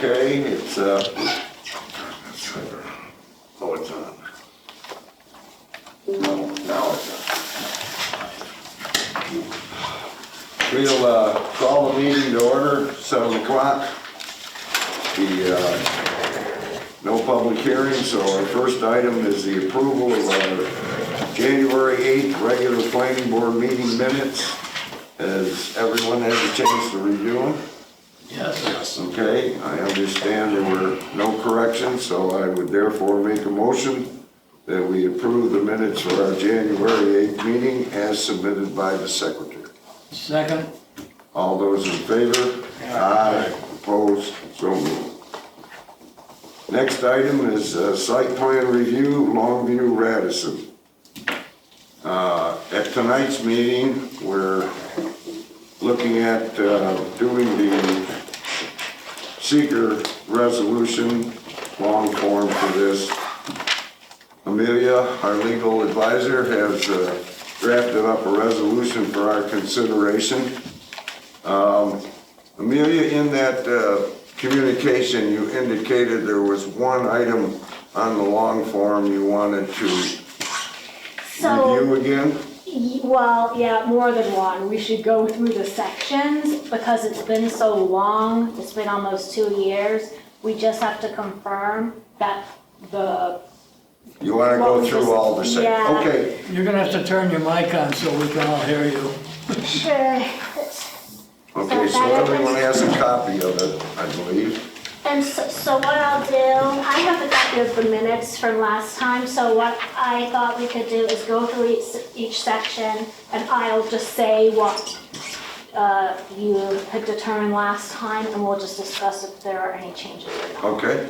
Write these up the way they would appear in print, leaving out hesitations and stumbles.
Okay, it's, oh, it's on. No, now it's on. We'll call the meeting to order, 7 o'clock. No public hearing, so our first item is the approval of our January 8th regular planning board meeting minutes. Has everyone had a chance to review them? Yes. Okay, I understand there were no corrections, so I would therefore make a motion that we approve the minutes for our January 8th meeting as submitted by the secretary. Second. All those in favor? Aye. Opposed? So moved. Next item is site plan review, Longview Radisson. At tonight's meeting, we're looking at doing the seeker resolution, long form for this. Amelia, our legal advisor, has drafted up a resolution for our consideration. Amelia, in that communication, you indicated there was one item on the long form you wanted to review again? Well, yeah, more than one. We should go through the sections because it's been so long. It's been almost 2 years. We just have to confirm that the... You want to go through all the sections? Yeah. Okay. You're gonna have to turn your mic on so we can all hear you. Sure. Okay, so everyone has a copy of it, I believe. And so what I'll do, I have a copy of the minutes from last time, so what I thought we could do is go through each section, and I'll just say what you had determined last time, and we'll just discuss if there are any changes or not. Okay.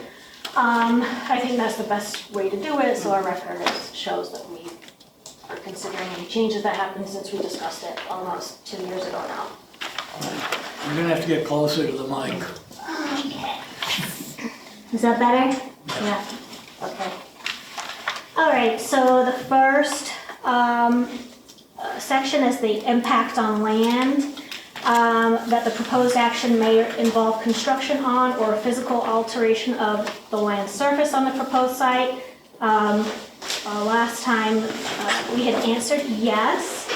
I think that's the best way to do it, so our record shows that we are considering any changes that happened since we discussed it almost 2 years ago now. You're gonna have to get closer to the mic. Okay. Is that better? Yeah. Okay. All right, so the first section is the impact on land. That the proposed action may involve construction on or physical alteration of the land surface on the proposed site. Last time we had answered yes.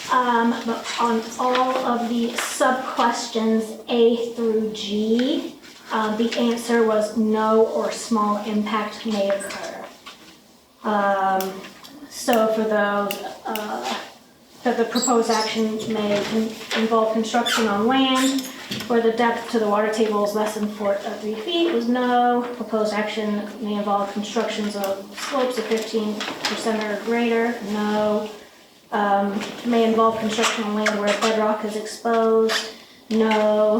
But on all of the sub-questions A through G, the answer was no or small impact may occur. So for those, that the proposed action may involve construction on land where the depth to the water table is less than 3 feet was no. Proposed action may involve constructions of slopes of 15% or greater, no. May involve construction on land where bedrock is exposed, no.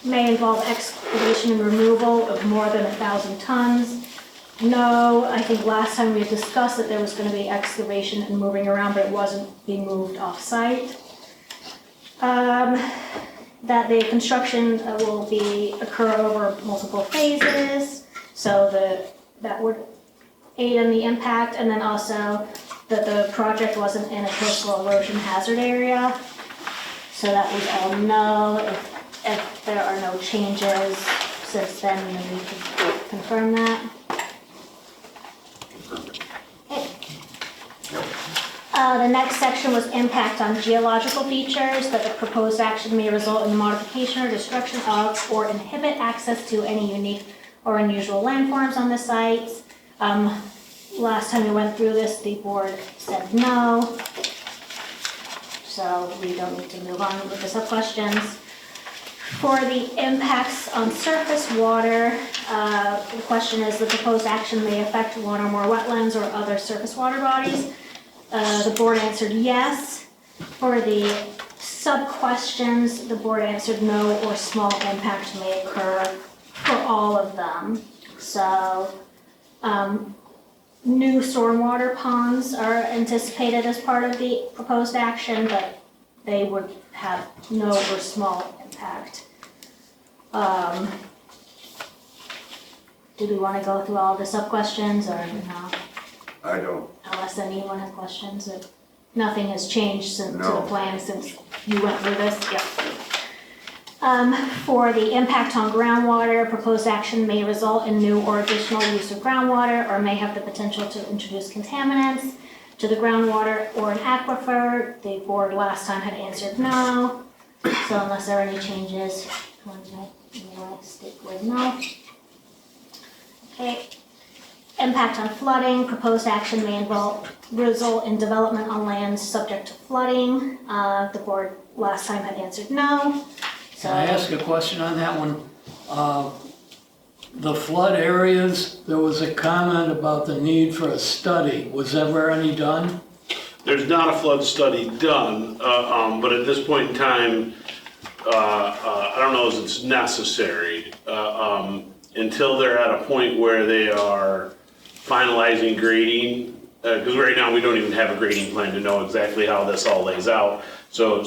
May involve excavation and removal of more than 1,000 tons, no. I think last time we had discussed that there was going to be excavation and moving around, but it wasn't being moved off-site. That the construction will occur over multiple phases, so that would aid in the impact, and then also that the project wasn't in a coastal erosion hazard area. So that was all no. If there are no changes since then, we can confirm that. Okay. The next section was impact on geological features, that the proposed action may result in the modification or destruction of or inhibit access to any unique or unusual landforms on the site. Last time we went through this, the board said no, so we don't need to move on with the sub-questions. For the impacts on surface water, the question is the proposed action may affect one or more wetlands or other surface water bodies. The board answered yes. For the sub-questions, the board answered no or small impact may occur for all of them. So, new stormwater ponds are anticipated as part of the proposed action, but they would have no or small impact. Do we want to go through all the sub-questions or no? I don't. Unless anyone has questions. Nothing has changed since No. the plan since you went through this? Yep. For the impact on groundwater, proposed action may result in new or additional use of groundwater or may have the potential to introduce contaminants to the groundwater or an aquifer. The board last time had answered no. So unless there are any changes, you want to stick with no. Okay. Impact on flooding, proposed action may result in development on lands subject to flooding. The board last time had answered no. So, Can I ask a question on that one? The flood areas, there was a comment about the need for a study. Was ever any done? There's not a flood study done, but at this point in time, I don't know if it's necessary, until they're at a point where they are finalizing grading, because right now we don't even have a grading plan to know exactly how this all lays out. So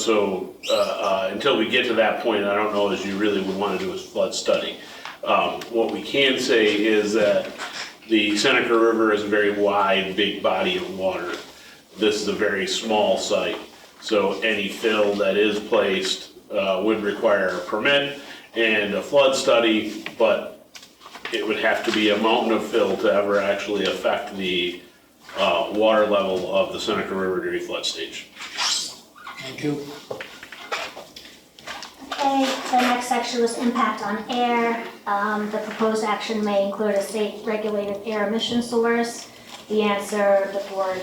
until we get to that point, I don't know if you really would want to do a flood study. What we can say is that the Seneca River is a very wide, big body of water. This is a very small site, so any fill that is placed would require a permit and a flood study, but it would have to be a mountain of fill to ever actually affect the water level of the Seneca River during flood stage. Thank you. okay, the next section was impact on air. The proposed action may include a state-regulated air emission source. The answer the board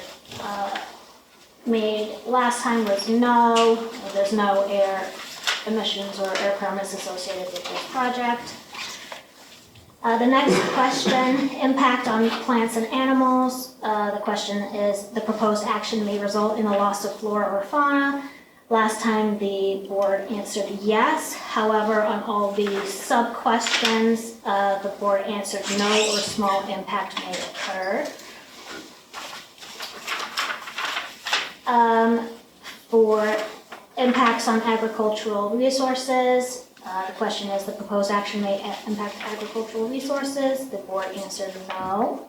made last time was no. There's no air emissions or air permits associated with this project. The next question, impact on plants and animals. The question is, the proposed action may result in a loss of flora or fauna. Last time the board answered yes. However, on all the sub-questions, the board answered no or small impact may occur. For impacts on agricultural resources, the question is, the proposed action may impact agricultural resources. The board answered no.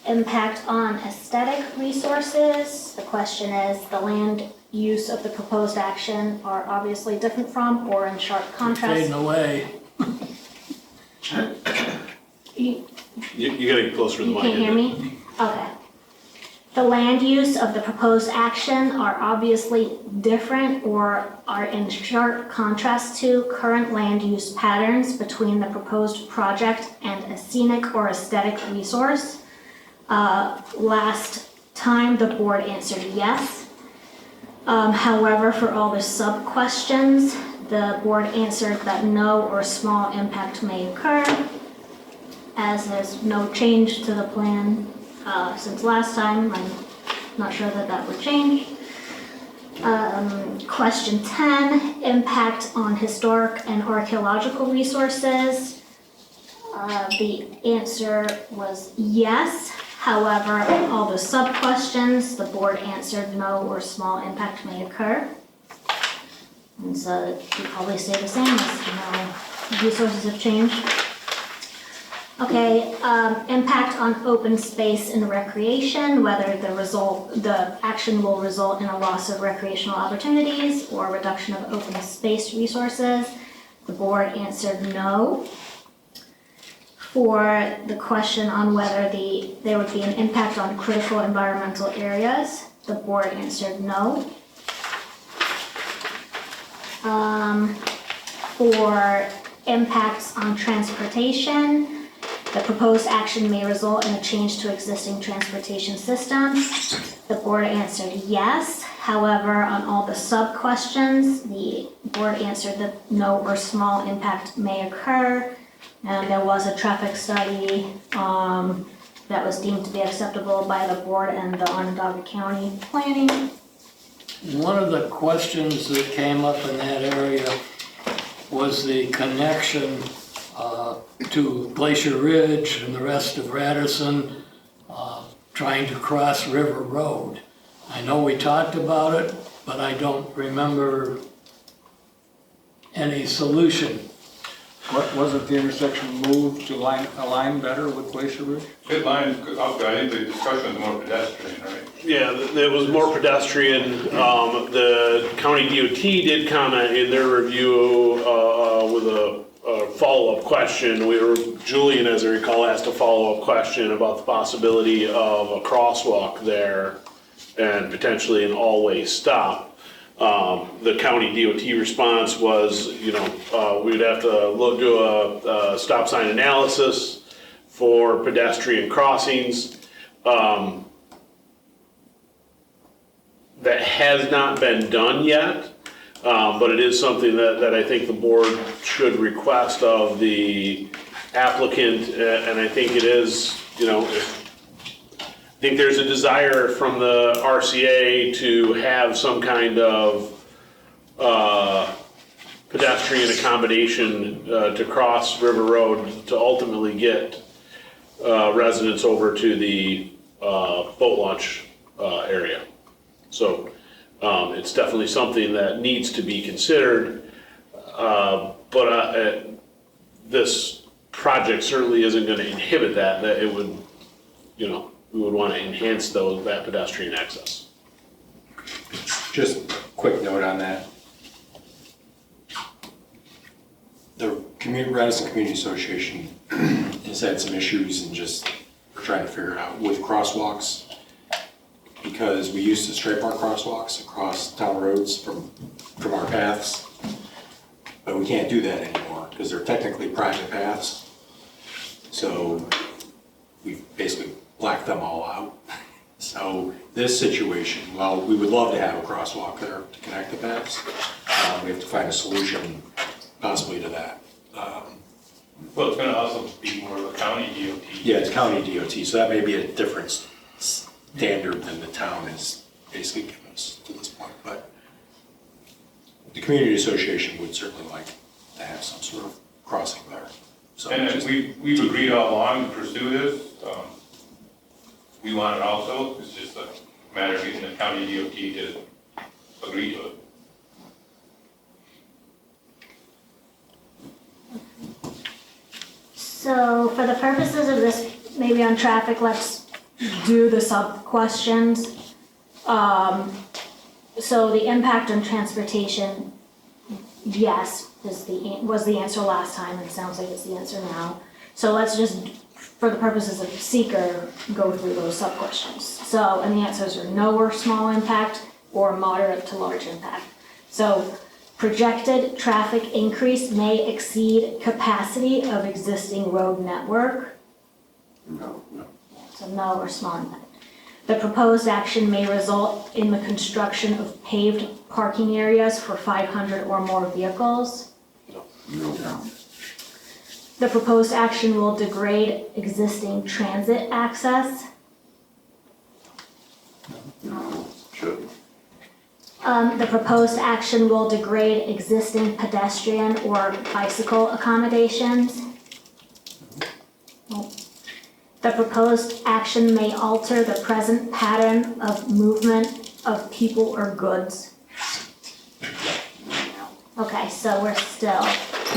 Impact on aesthetic resources. The question is, the land use of the proposed action are obviously different from or in sharp contrast. Fading away. You gotta get closer to the mic. can't hear me? Okay. The land use of the proposed action are obviously different or are in sharp contrast to current land use patterns between the proposed project and a scenic or aesthetic resource. Last time the board answered yes. However, for all the sub-questions, the board answered that no or small impact may occur, as there's no change to the plan since last time. I'm not sure that that would change. Question 10, impact on historic and archaeological resources. The answer was yes. However, on all the sub-questions, the board answered no or small impact may occur. And so you probably stay the same as no resources have changed. Okay, impact on open space and recreation, whether the action will result in a loss of recreational opportunities or reduction of open space resources. The board answered no. For the question on whether there would be an impact on critical environmental areas, the board answered no. For impacts on transportation, the proposed action may result in a change to existing transportation systems. The board answered yes. However, on all the sub-questions, the board answered that no or small impact may occur. And there was a traffic study that was deemed to be acceptable by the board and the Onondaga County Planning. One of the questions that came up in that area was the connection to Glacier Ridge and the rest of Radisson trying to cross River Road. I know we talked about it, but I don't remember any solution. Wasn't the intersection moved to align better with Glacier Ridge? It lines up, I think the discussion is more pedestrian, right? Yeah, it was more pedestrian. The county DOT did comment in their review with a follow-up question. Julian, as I recall, asked a follow-up question about the possibility of a crosswalk there and potentially an all-way stop. The county DOT response was, we'd have to do a stop sign analysis for pedestrian crossings. That has not been done yet, but it is something that I think the board should request of the applicant, and I think it is, I think there's a desire from the RCA to have some kind of pedestrian accommodation to cross River Road to ultimately get residents over to the boat launch area. So it's definitely something that needs to be considered, but this project certainly isn't going to inhibit that it would, we would want to enhance that pedestrian access. Just a quick note on that. The Radisson Community Association has had some issues and just trying to figure it out with crosswalks, because we used to stripe our crosswalks across town roads from our paths, but we can't do that anymore because they're technically private paths. So we've basically blacked them all out. So this situation, while we would love to have a crosswalk there to connect the paths, we have to find a solution possibly to that. Well, it's gonna also be more of a county DOT. Yeah, it's county DOT, so that may be a different standard than the town has basically given us to this point, but the community association would certainly like to have some sort of crossing there. So And just- we've agreed all along to pursue this. We want it also, it's just a matter of getting the county DOT to agree to it. So for the purposes of this, maybe on traffic, let's do the sub-questions. So the impact on transportation, yes, was the answer last time, and it sounds like it's the answer now. So let's just, for the purposes of seeker, go through those sub-questions. So, and the answers are no or small impact, or moderate to large impact. So projected traffic increase may exceed capacity of existing road network. No. So no or small impact. The proposed action may result in the construction of paved parking areas for 500 or more vehicles. No. The proposed action will degrade existing transit access. No. Should. The proposed action will degrade existing pedestrian or bicycle accommodations. The proposed action may alter the present pattern of movement of people or goods. Okay, so we're still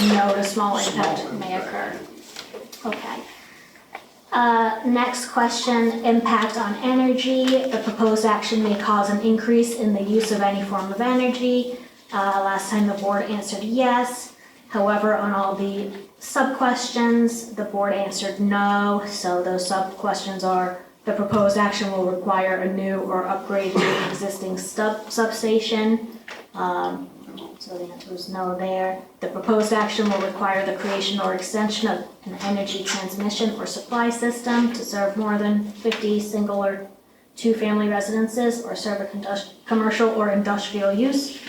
no to small impact may occur. Okay. Next question, impact on energy. The proposed action may cause an increase in the use of any form of energy. Last time the board answered yes. However, on all the sub-questions, the board answered no. So those sub-questions are, the proposed action will require a new or upgrade to an existing substation. So the answer was no there. The proposed action will require the creation or extension of an energy transmission or supply system to serve more than 50 single or two-family residences or serve a commercial or industrial use.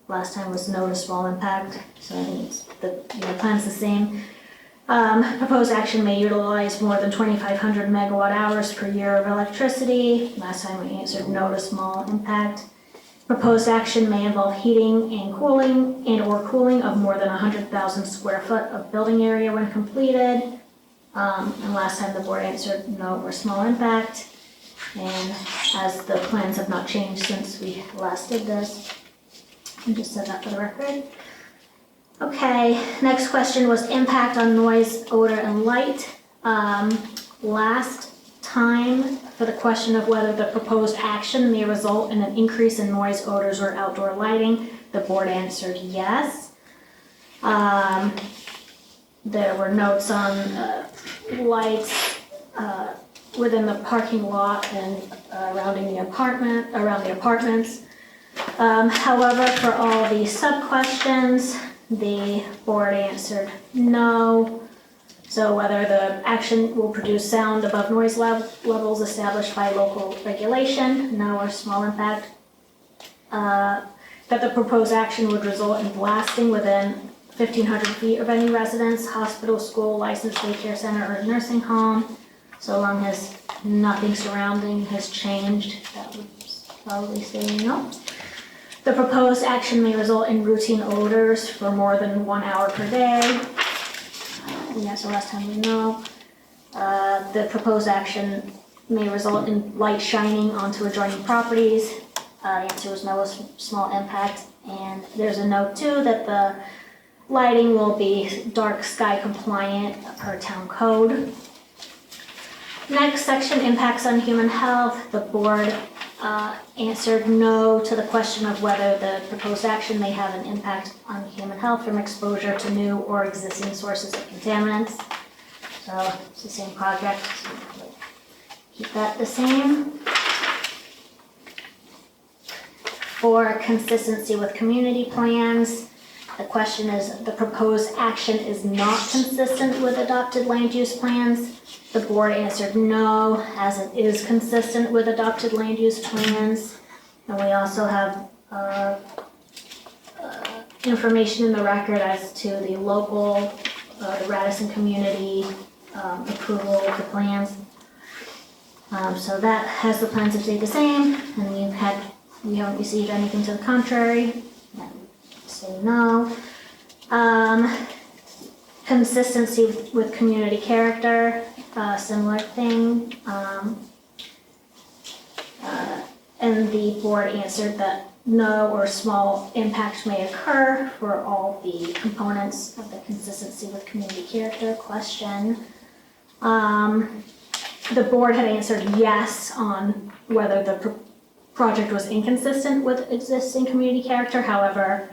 Last time was no to small impact, so I think it's the plan's the same. Proposed action may utilize more than 2,500 megawatt hours per year of electricity. Last time we answered no to small impact. Proposed action may involve heating and or cooling of more than 100,000 square foot of building area when completed. And last time the board answered no or small impact. And as the plans have not changed since we last did this, I just said that for the record. Okay, next question was impact on noise, odor, and light. Last time, for the question of whether the proposed action may result in an increase in noise, odors, or outdoor lighting, the board answered yes. There were notes on lights within the parking lot and around the apartments. However, for all the sub-questions, the board answered no. So whether the action will produce sound above noise levels established by local regulation, no or small impact. That the proposed action would result in blasting within 1,500 feet of any residence, hospital, school, licensed daycare center, or nursing home, so long as nothing surrounding has changed. That would probably say no. The proposed action may result in routine odors for more than 1 hour per day. And that's the last time we know. The proposed action may result in light shining onto adjoining properties. The answer was no, small impact. And there's a note too that the lighting will be dark sky compliant per town code. Next section, impacts on human health. The board answered no to the question of whether the proposed action may have an impact on human health from exposure to new or existing sources of contaminants. So it's the same project, so keep that the same. For consistency with community plans, the question is, the proposed action is not consistent with adopted land use plans. The board answered no, as it is consistent with adopted land use plans. And we also have information in the record as to the local, the Radisson community approval of the plans. So that has the plans that stay the same, and we haven't received anything to the contrary. Say no. Consistency with community character, similar thing. And the board answered that no or small impact may occur for all the components of the consistency with community character question. The board had answered yes on whether the project was inconsistent with existing community character, however,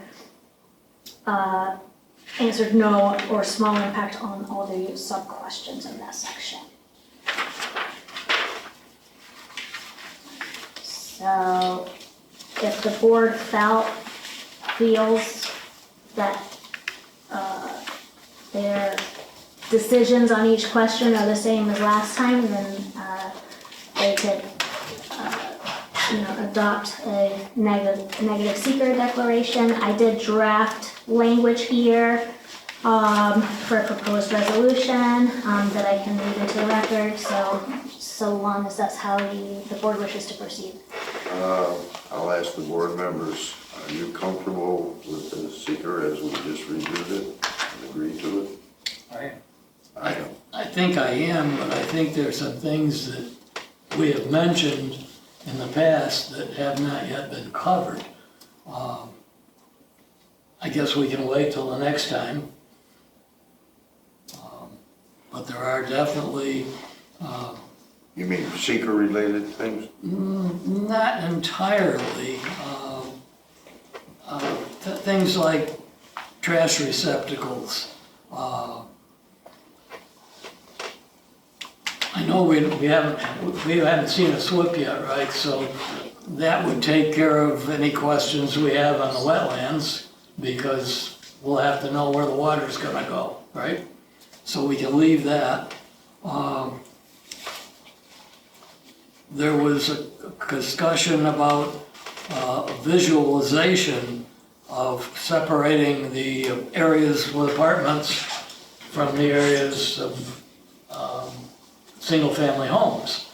answered no or small impact on all the sub-questions in that section. So if the board feels that their decisions on each question are the same as last time, then they could adopt a negative seeker declaration. I did draft language here for a proposed resolution that I can read into the record, so long as that's how the board wishes to proceed. I'll ask the board members, are you comfortable with the seeker as we just reviewed it and agreed to it? I think I am, but I think there's some things that we have mentioned in the past that have not yet been covered. I guess we can wait till the next time. But there are definitely You mean seeker-related things? not entirely. Things like trash receptacles. I know we haven't seen a SWIP yet, right? So that would take care of any questions we have on the wetlands, because we'll have to know where the water's gonna go, right? So we can leave that. There was a discussion about visualization of separating the areas with apartments from the areas of single-family homes.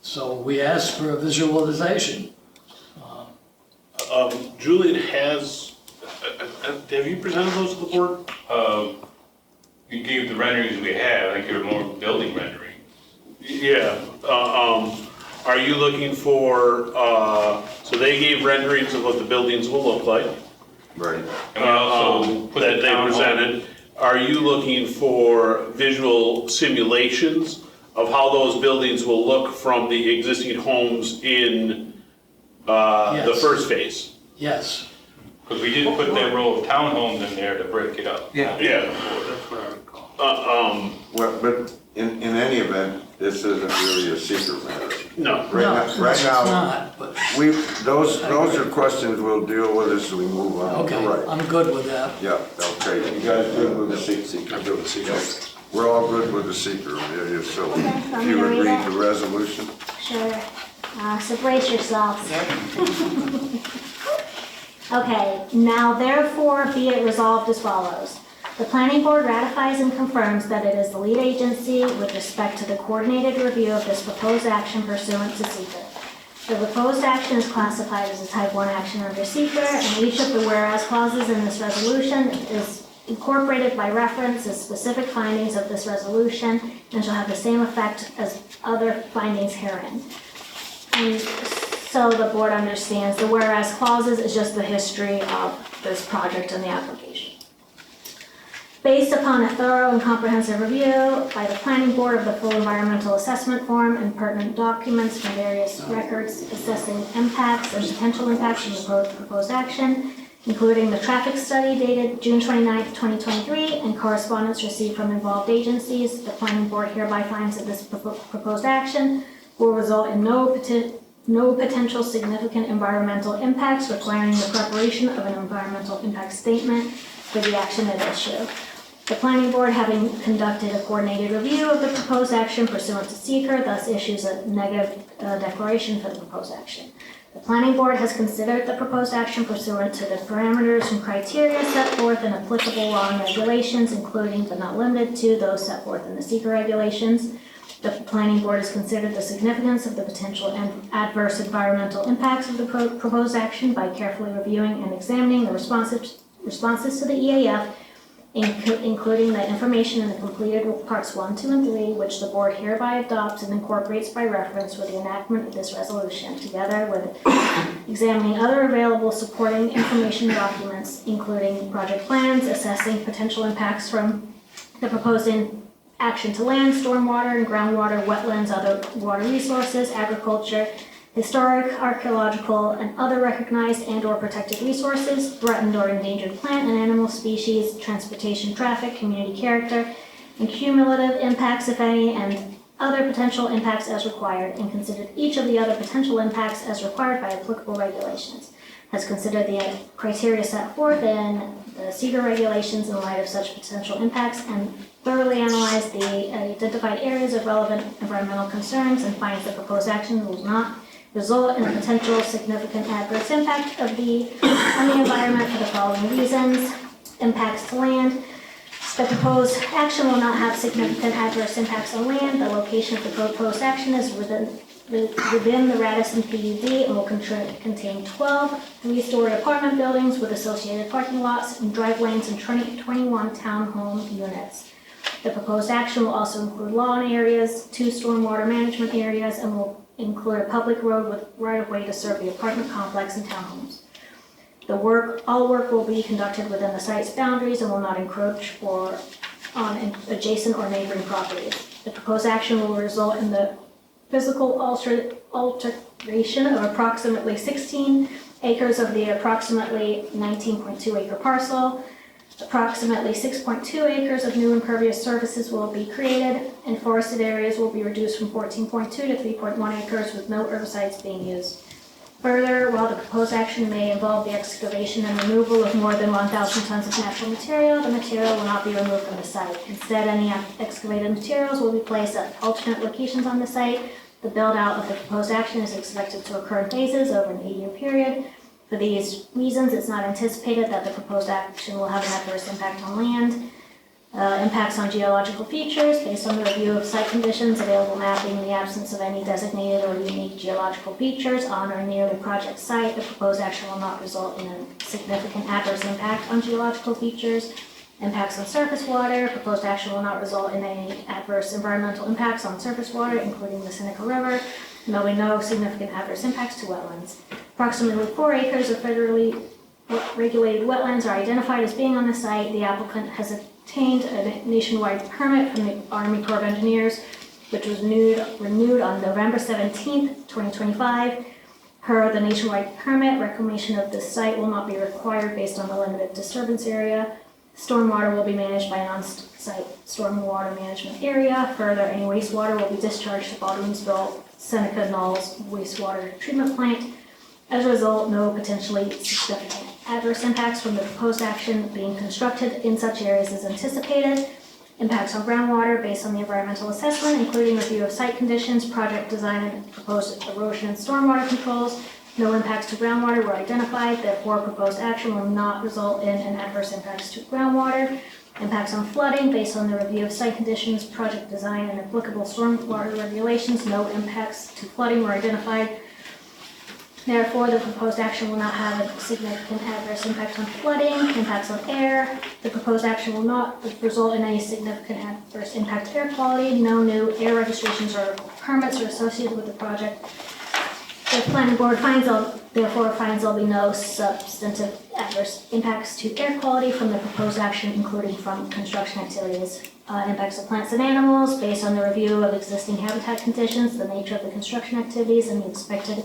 So we asked for a visualization. Julian have you presented those to the board? You gave the renderings we have, I think they're more building renderings. Yeah, are you looking for, so they gave renderings of what the buildings will look like? Right. And we also put that the they town hall- presented. Are you looking for visual simulations of how those buildings will look from the existing homes in the Yes. first phase? Yes. Because we did put that row of townhomes in there to break it up. Yeah. Yeah. That's what I recall. Well, but in any event, this isn't really a secret matter. No. Right No, now, right it's now, not, but, those are questions we'll deal with as we move on. okay, Right. I'm good with that. Yeah, okay. You guys good with the seeker? I'm good with secret. We're all good with the seeker, yeah, so Okay, if I'm you gonna would read read it. the resolution. Sure. So brace yourselves. Okay, now therefore be it resolved as follows. The planning board ratifies and confirms that it is the lead agency with respect to the coordinated review of this proposed action pursuant to seeker. The proposed action is classified as a type 1 action under seeker, and each of the whereas clauses in this resolution is incorporated by reference as specific findings of this resolution and shall have the same effect as other findings herein. And so the board understands the whereas clauses is just the history of this project and the application. Based upon a thorough and comprehensive review by the planning board of the full environmental assessment form and pertinent documents from various records assessing impacts and potential impacts from the proposed action, including the traffic study dated June 29, 2023, and correspondence received from involved agencies, the planning board hereby finds that this proposed action will result in no potential significant environmental impacts requiring the preparation of an environmental impact statement for the action at issue. The planning board, having conducted a coordinated review of the proposed action pursuant to seeker, thus issues a negative declaration for the proposed action. The planning board has considered the proposed action pursuant to the parameters and criteria set forth in applicable law and regulations, including but not limited to those set forth in the seeker regulations. The planning board has considered the significance of the potential and adverse environmental impacts of the proposed action by carefully reviewing and examining the responses to the EAF, including the information in the completed parts 1, 2, and 3, which the board hereby adopts and incorporates by reference with the enactment of this resolution, together with examining other available supporting information documents, including project plans, assessing potential impacts from the proposed action to land, stormwater and groundwater, wetlands, other water resources, agriculture, historic, archaeological, and other recognized and/or protected resources, threatened or endangered plant and animal species, transportation, traffic, community character, and cumulative impacts, if any, and other potential impacts as required, and considered each of the other potential impacts as required by applicable regulations. Has considered the criteria set forth in the seeker regulations in light of such potential impacts, and thoroughly analyzed the identified areas of relevant environmental concerns, and finds the proposed action will not result in a potential significant adverse impact on the environment for the following reasons. Impacts to land. The proposed action will not have significant adverse impacts on land. The location of the proposed action is within the Radisson PUD and will contain 12 three-story apartment buildings with associated parking lots and drive lanes and 21 townhome units. The proposed action will also include lawn areas, 2 stormwater management areas, and will include a public road with right-of-way to serve the apartment complex and townhomes. All work will be conducted within the site's boundaries and will not encroach on adjacent or neighboring properties. The proposed action will result in the physical alteration of approximately 16 acres of the approximately 19.2 acre parcel. Approximately 6.2 acres of new impervious surfaces will be created, and forested areas will be reduced from 14.2 to 3.1 acres with no herbicides being used. Further, while the proposed action may involve the excavation and removal of more than 1,000 tons of natural material, the material will not be removed from the site. Instead, any excavated materials will be placed at alternate locations on the site. The build-out of the proposed action is expected to occur in phases over an 8-year period. For these reasons, it's not anticipated that the proposed action will have an adverse impact on land. Impacts on geological features. Based on the review of site conditions, available mapping, in the absence of any designated or unique geological features on or near the project site, the proposed action will not result in a significant adverse impact on geological features. Impacts on surface water. Proposed action will not result in any adverse environmental impacts on surface water, including the Seneca River. There'll be no significant adverse impacts to wetlands. Approximately 4 acres of federally regulated wetlands are identified as being on the site, the applicant has obtained a nationwide permit from the Army Corps of Engineers, which was renewed on November 17th, 2025. Per the nationwide permit, reclamation of the site will not be required based on the limited disturbance area. Stormwater will be managed by an on-site stormwater management area. Further, any wastewater will be discharged to Baldwinsville Seneca Knolls wastewater treatment plant. As a result, no potentially significant adverse impacts from the proposed action being constructed in such areas is anticipated. Impacts on groundwater based on the environmental assessment, including review of site conditions, project design, and proposed erosion and stormwater controls. No impacts to groundwater were identified, therefore proposed action will not result in an adverse impacts to groundwater. Impacts on flooding based on the review of site conditions, project design, and applicable stormwater regulations. No impacts to flooding were identified. Therefore, the proposed action will not have a significant adverse impact on flooding. Impacts on air. The proposed action will not result in any significant adverse impact to air quality. No new air registrations or permits are associated with the project. The planning board therefore finds there'll be no substantive adverse impacts to air quality from the proposed action, including from construction activities. Impacts of plants and animals based on the review of existing habitat conditions, the nature of the construction activities, and the expected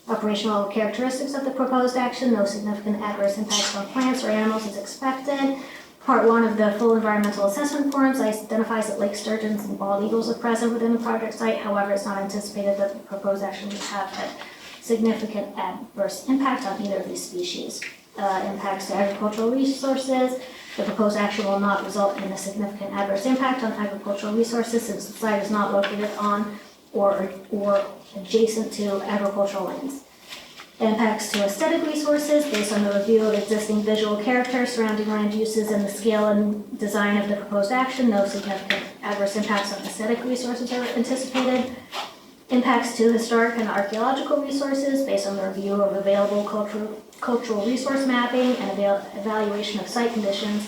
operational characteristics of the proposed action. No significant adverse impacts on plants or animals is expected. Part 1 of the full environmental assessment forms identifies that lake sturgeons and bald eagles are present within the project site. However, it's not anticipated that the proposed action would have a significant adverse impact on either of these species. Impacts to agricultural resources. The proposed action will not result in a significant adverse impact on agricultural resources since the site is not located on or adjacent to agricultural lands. Impacts to aesthetic resources based on the review of existing visual character surrounding land uses and the scale and design of the proposed action. No significant adverse impacts on aesthetic resources are anticipated. Impacts to historic and archaeological resources based on the review of available cultural resource mapping and evaluation of site conditions.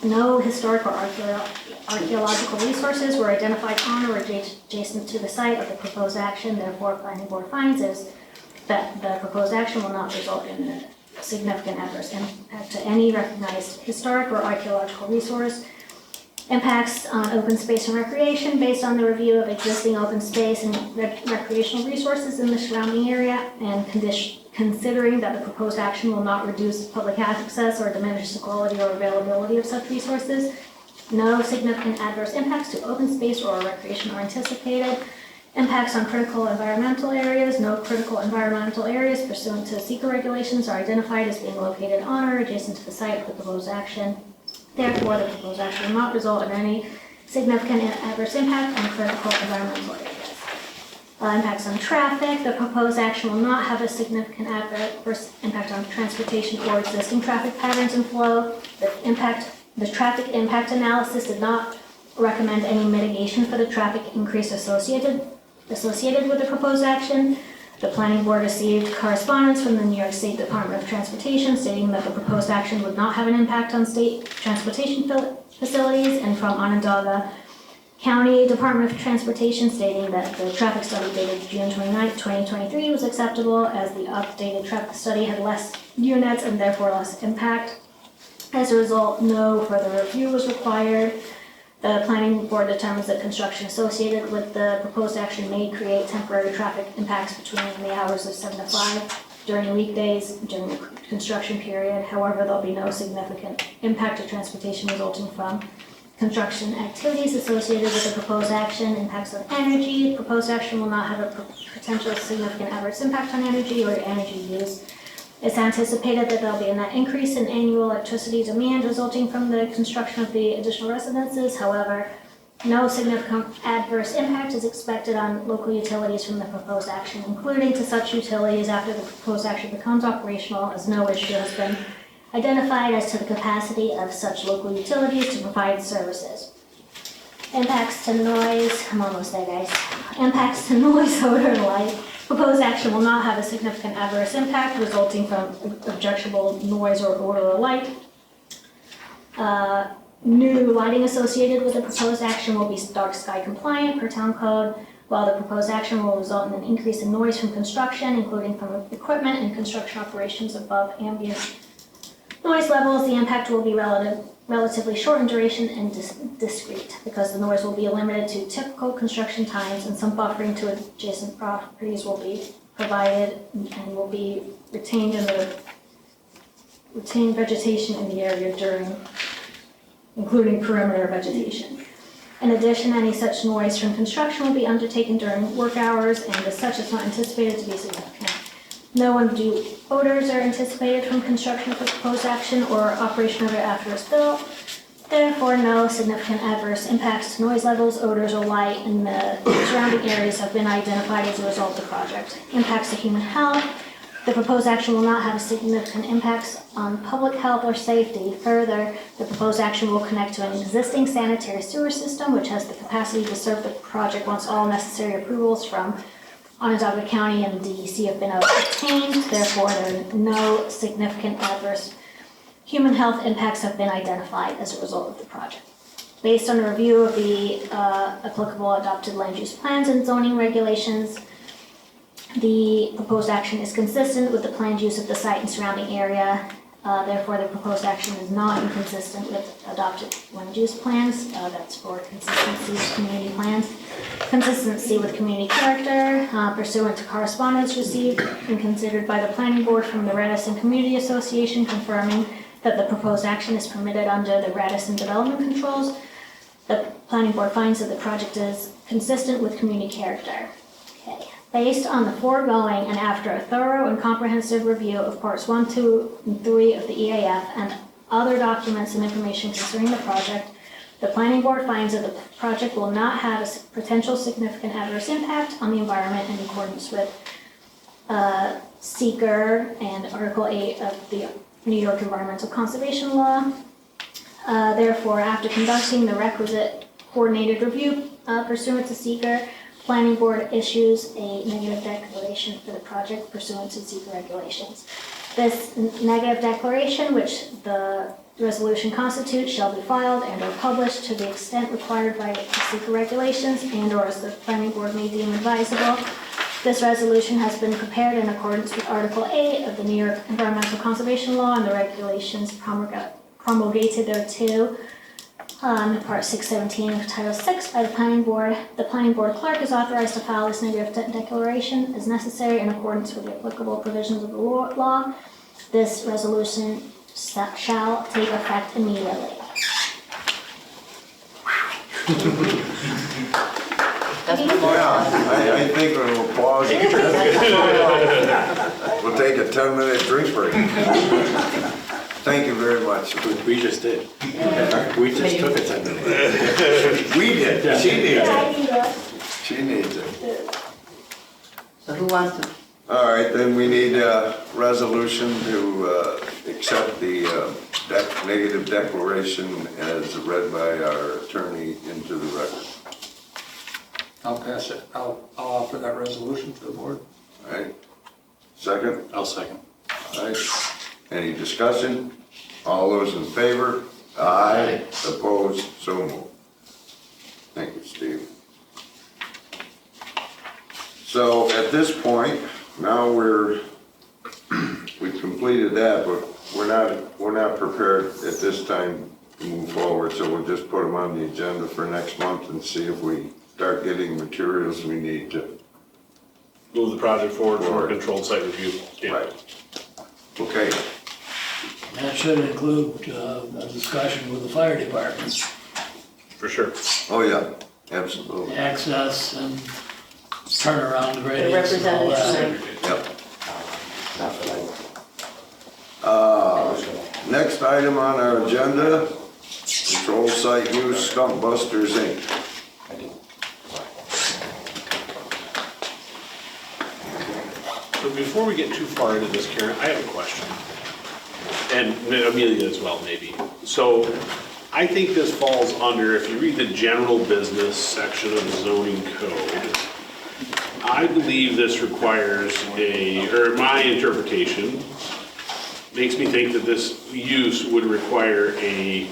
No historic or archaeological resources were identified on or adjacent to the site of the proposed action. Therefore, planning board finds that the proposed action will not result in a significant adverse impact to any recognized historic or archaeological resource. Impacts on open space and recreation based on the review of existing open space and recreational resources in the surrounding area and considering that the proposed action will not reduce public access or diminish the quality or availability of such resources. No significant adverse impacts to open space or recreation are anticipated. Impacts on critical environmental areas. No critical environmental areas pursuant to SEQA regulations are identified as being located on or adjacent to the site of the proposed action. Therefore, the proposed action will not result in any significant adverse impact on critical environmental areas. Impacts on traffic. The proposed action will not have a significant adverse impact on transportation or existing traffic patterns and flow. The traffic impact analysis did not recommend any mitigation for the traffic increase associated with the proposed action. The planning board received correspondence from the New York State Department of Transportation stating that the proposed action would not have an impact on state transportation facilities, and from Onondaga County Department of Transportation stating that the traffic study dated June 29, 2023 was acceptable as the updated traffic study had less units and therefore less impact. As a result, no further review was required. The planning board determines that construction associated with the proposed action may create temporary traffic impacts between the hours of 7 to 5 during the weekdays during the construction period. However, there'll be no significant impact to transportation resulting from construction activities associated with the proposed action. Impacts on energy. The proposed action will not have a potential significant adverse impact on energy or energy use. It's anticipated that there'll be a net increase in annual electricity demand resulting from the construction of the additional residences. However, no significant adverse impact is expected on local utilities from the proposed action, including to such utilities after the proposed action becomes operational, as no issue has been identified as to the capacity of such local utilities to provide services. Impacts to noise. I'm almost there, guys. Impacts to noise, odor, and light. Proposed action will not have a significant adverse impact resulting from objectionable noise or odor or light. New lighting associated with the proposed action will be dark sky compliant per town code, while the proposed action will result in an increase in noise from construction, including from equipment and construction operations above ambient Noise levels, the impact will be relatively short in duration and discrete, because the noise will be limited to typical construction times, and some buffering to adjacent properties will be provided and will be retained vegetation in the area including perimeter vegetation. In addition, any such noise from construction will be undertaken during work hours, and as such, it's not anticipated to be significant. No undue odors are anticipated from construction of the proposed action or operation of it after it's built. Therefore, no significant adverse impacts to noise levels, odors, or light in the surrounding areas have been identified as a result of the project. Impacts to human health. The proposed action will not have significant impacts on public health or safety. Further, the proposed action will connect to an existing sanitary sewer system, which has the capacity to serve the project once all necessary approvals from Onondaga County and DEC have been obtained. Therefore, there are no significant adverse human health impacts have been identified as a result of the project. Based on a review of the applicable adopted land use plans and zoning regulations, the proposed action is consistent with the planned use of the site and surrounding area. Therefore, the proposed action is not inconsistent with adopted land use plans. That's for consistency with community plans. Consistency with community character, pursuant to correspondence received and considered by the planning board from the Radisson Community Association confirming that the proposed action is permitted under the Radisson development controls. The planning board finds that the project is consistent with community character. Okay. Based on the foregoing and after a thorough and comprehensive review of parts 1, 2, and 3 of the EAF and other documents and information concerning the project, the planning board finds that the project will not have a potential significant adverse impact on the environment in accordance with SEEKR and Article 8 of the New York Environmental Conservation Law. Therefore, after conducting the requisite coordinated review pursuant to SEEKR, Planning Board issues a negative declaration for the project pursuant to SEEKR regulations. This negative declaration, which the resolution constitutes, shall be filed and or published to the extent required by the SEEKR regulations and or as the Planning Board may deem advisable. This resolution has been prepared in accordance with Article 8 of the New York Environmental Conservation Law and the regulations promulgated thereto. Part 617 of Title 6 by the Planning Board. The Planning Board clerk is authorized to file this negative declaration as necessary in accordance with the applicable provisions of the law. This resolution shall take effect immediately. I think we'll pause. We'll take a 10-minute drink break. Thank you very much. We just did. We just took a 10-minute. We did. She needs Yeah, I it. need that. She needs it. So who wants to, All right, then we need a resolution to accept the negative declaration as read by our attorney into the record. I'll pass it, I'll offer that resolution to the board. All right, second? I'll second. All right, any discussion? All those in favor? Aye. Opposed? So moved. Thank you, Steve. So at this point, now we've completed that, but we're not prepared at this time to move forward, so we'll just put them on the agenda for next month and see if we start getting materials we need to. Move the project forward for a controlled site review. Yeah. Right. Okay, That should include a discussion with the fire department, For sure. oh yeah, absolutely, access and turnaround the gradients and all representative that. yep. Next item on our agenda, control site use Stump Busters Inc. So before we get too far into this, Karen, I have a question. And Amelia as well, maybe. So I think this falls under, if you read the general business section of the zoning code, I believe this requires my interpretation makes me think that this use would require a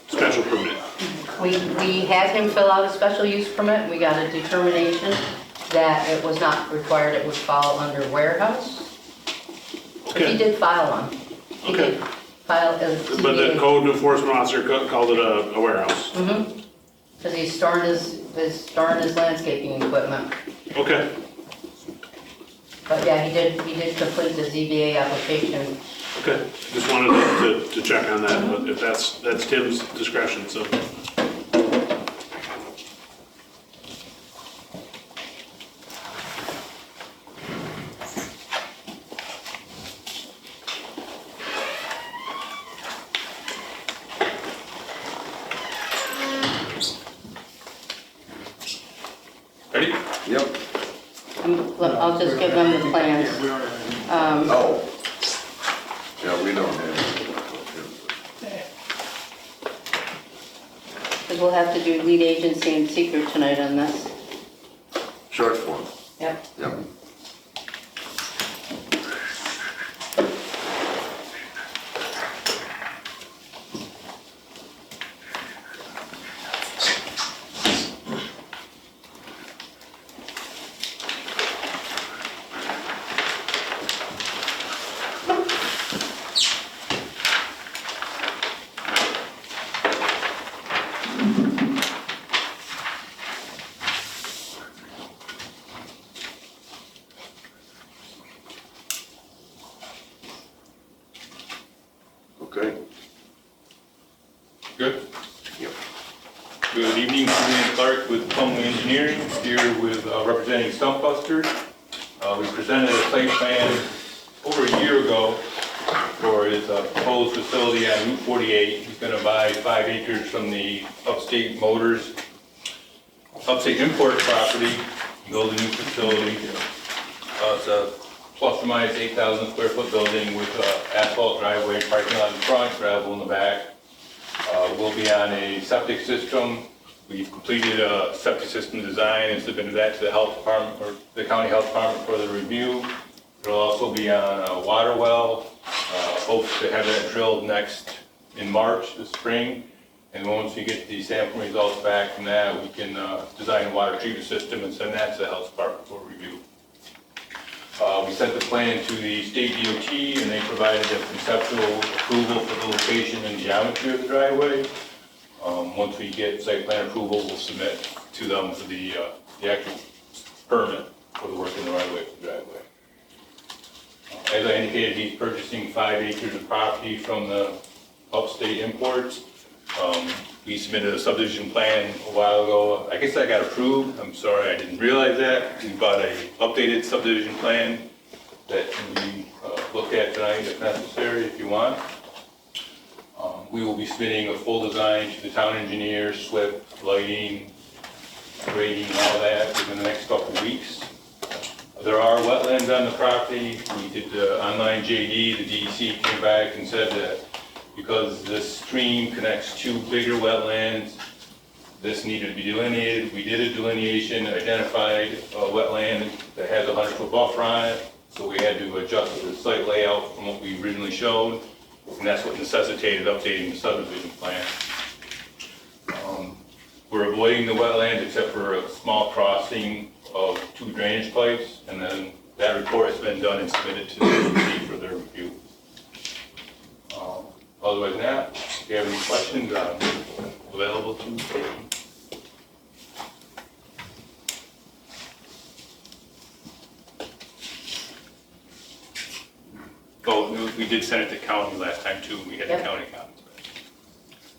special permit. We had him fill out a special use permit. We got a determination that it was not required, it would fall under warehouse. But he Okay. did file one. He Okay. did file as But the ZBA. code enforcement officer called it a warehouse. Because he's storing his landscaping equipment. Okay. But yeah, he did complete the ZBA application. Okay, just wanted to check on that, but if that's Tim's discretion, so. Ready? Yep. I'll just give them the plans. Oh. Yeah, we don't have. Because we'll have to do lead agency and seeker tonight on this. Short form. Yep. Yep. Okay. Good. Yep. Good evening, Julian Clark with Plumley Engineering, here with representing Stumpbusters. We presented a site plan over a year ago for his proposed facility on Route 48. He's going to buy 5 acres from the Upstate Import property, build a new facility. It's a plus or minus 8,000 square foot building with asphalt driveway, parking lot in front, gravel in the back. We'll be on a septic system. We've completed a septic system design and submitted that to the health department or the county health department for the review. It'll also be on a water well. Hopes to have that drilled next in March this spring. And once we get the sample results back from that, we can design a water treatment system and send that to the health department for review. We sent the plan to the state DOT and they provided a conceptual approval for the location and geometry of the driveway. Once we get site plan approval, we'll submit to them for the actual permit for the work in the right of way for the driveway. As I indicated, he's purchasing 5 acres of property from the Upstate Imports. We submitted a subdivision plan a while ago. I guess I got approved. I'm sorry, I didn't realize that. We bought a updated subdivision plan that can be looked at tonight if necessary, if you want. We will be submitting a full design to the town engineer, SWIP, lighting, grading, all that within the next couple of weeks. There are wetlands on the property. We did the online JD. The DEC came back and said that because this stream connects 2 bigger wetlands, this needed to be delineated. We did a delineation, identified a wetland that has a 100-foot buffer on it, so we had to adjust the site layout from what we originally showed, and that's what necessitated updating the subdivision plan. We're avoiding the wetland except for a small crossing of 2 drainage pipes, and then that report has been done and submitted to the DEC for their review. Otherwise than that, if you have any questions, I'm available to take them. Oh, we did send it to county last time too, we had the Yep. county comments.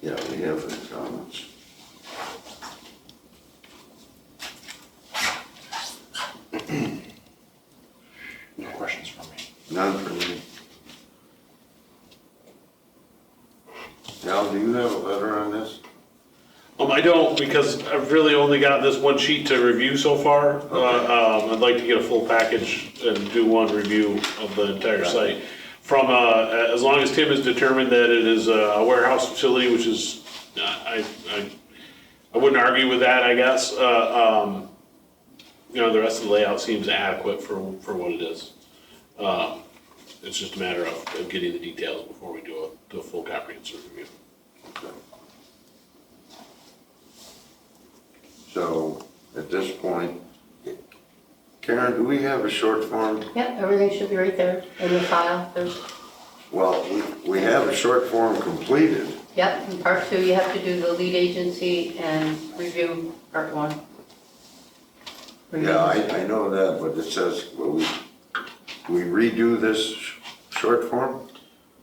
Yeah, we have the comments. No questions from me. None for me. Al, do you have a letter on this? I don't, because I've really only got this one sheet to review so far. I'd like to get a full package and do one review of the entire site. From, as long as Tim has determined that it is a warehouse facility, which is, I wouldn't argue with that, I guess. You know, the rest of the layout seems adequate for what it is. It's just a matter of getting the details before we do a full comprehensive review. Okay. So, at this point, Karen, do we have a short form? Yep, everything should be right there in the file. There's Well, we have a short form completed. Yep, in part two, you have to do the lead agency and review part one. Yeah, I know that, but it says, well, we redo this short form?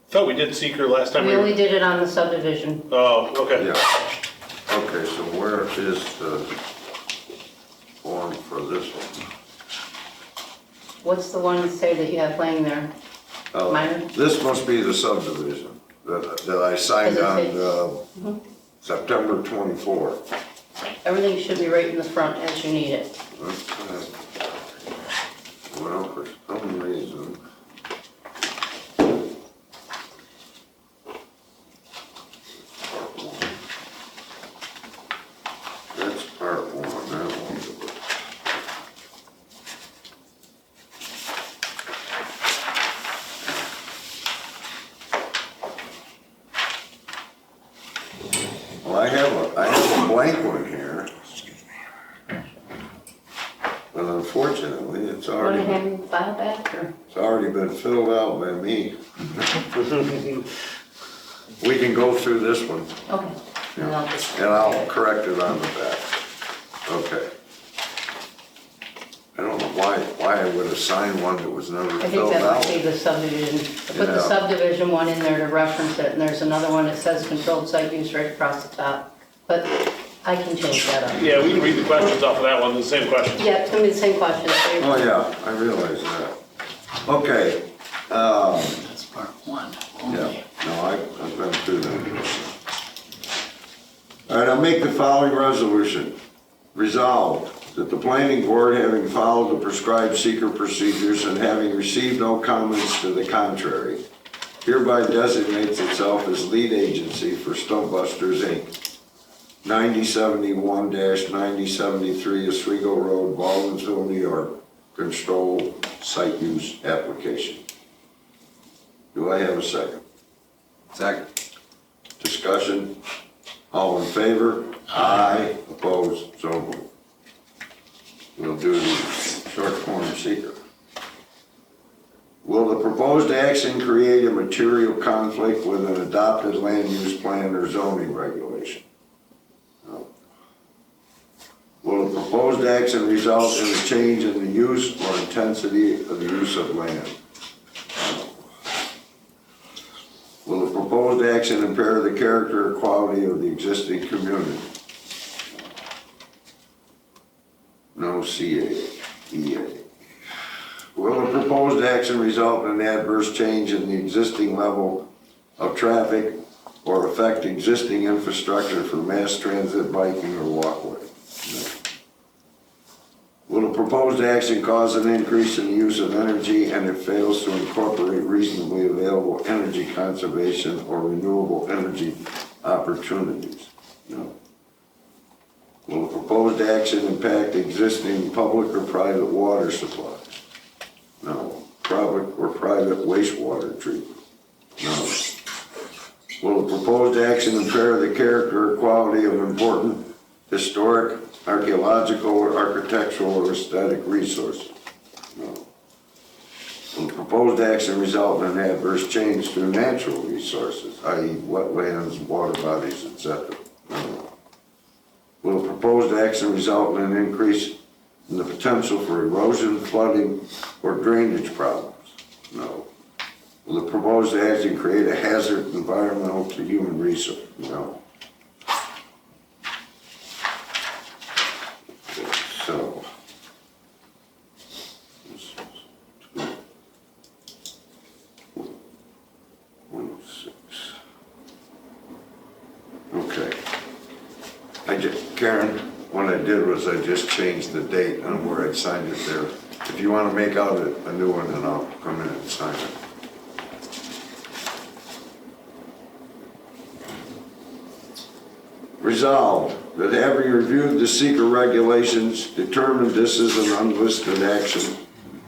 Thought we did seeker last time. We only did it on the subdivision. Oh, okay. Yeah. Okay, so where is the form for this one? What's the one say that you have laying there? Minor? This must be the subdivision that I signed Does it on September 24th. Everything should be right in the front as you need it. Okay. Well, for some reason. That's part one, that one's a bit. Well, I have a blank one here. But unfortunately, it's Want to already hand the file back or? been filled out by me. We can go through this one, Okay. And I'll just- and I'll correct it on the back. Okay. I don't know why I would have signed one that was never I think filled that out. must be the subdivision. I put the Yeah. subdivision one in there to reference it, and there's another one that says controlled site use right across the top. But I can change that up. Yeah, we can read the questions off of that one, the same question. Yeah, it's gonna be the same question. Oh, yeah, I realize that. Okay, That's part one yeah, only. no, I've been through that. All right, I'll make the following resolution. Resolved that the planning board, having followed the prescribed seeker procedures and having received no comments to the contrary, hereby designates itself as lead agency for Stumpbusters, Inc., 9071-9073 Oswego Road, Baldwinsville, New York, control site use application. Do I have a second? Second. Discussion? All in favor? Aye. Opposed? So moved. We'll do the short form seeker. Will the proposed action create a material conflict with an adopted land use plan or zoning regulation? No. Will the proposed action result in a change in the use or intensity of the use of land? No. Will the proposed action impair the character or quality of the existing community? No CA, EA. Will the proposed action result in an adverse change in the existing level of traffic or affect existing infrastructure for mass transit, biking, or walkway? No. Will the proposed action cause an increase in the use of energy and it fails to incorporate reasonably available energy conservation or renewable energy opportunities? No. Will the proposed action impact existing public or private water supplies? No. Public or private wastewater treatment? No. Will the proposed action impair the character or quality of important historic, archaeological, or architectural or aesthetic resources? No. Will the proposed action result in an adverse change to natural resources, i.e. wetlands, water bodies, etc.? No. Will the proposed action result in an increase in the potential for erosion, flooding, or drainage problems? No. Will the proposed action create a hazard environmental to human resource? No. So, 106. Okay. Karen, what I did was I just changed the date on where I signed it there. If you want to make out a new one, then I'll come in and sign it. Resolved that having reviewed the seeker regulations, determined this is an unlisted action,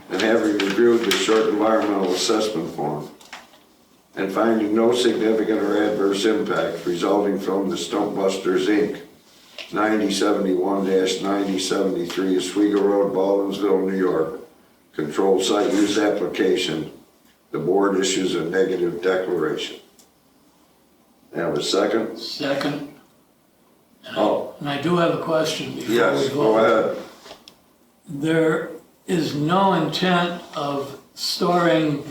and having reviewed the short environmental assessment form, and finding no significant or adverse impact resulting from the Stumpbusters, Inc., 9071-9073 Oswego Road, Baldwinsville, New York, controlled site use application, the board issues a negative declaration. Have a second? Second. Oh, And I do have a question before we yes, vote. go ahead. There is no intent of storing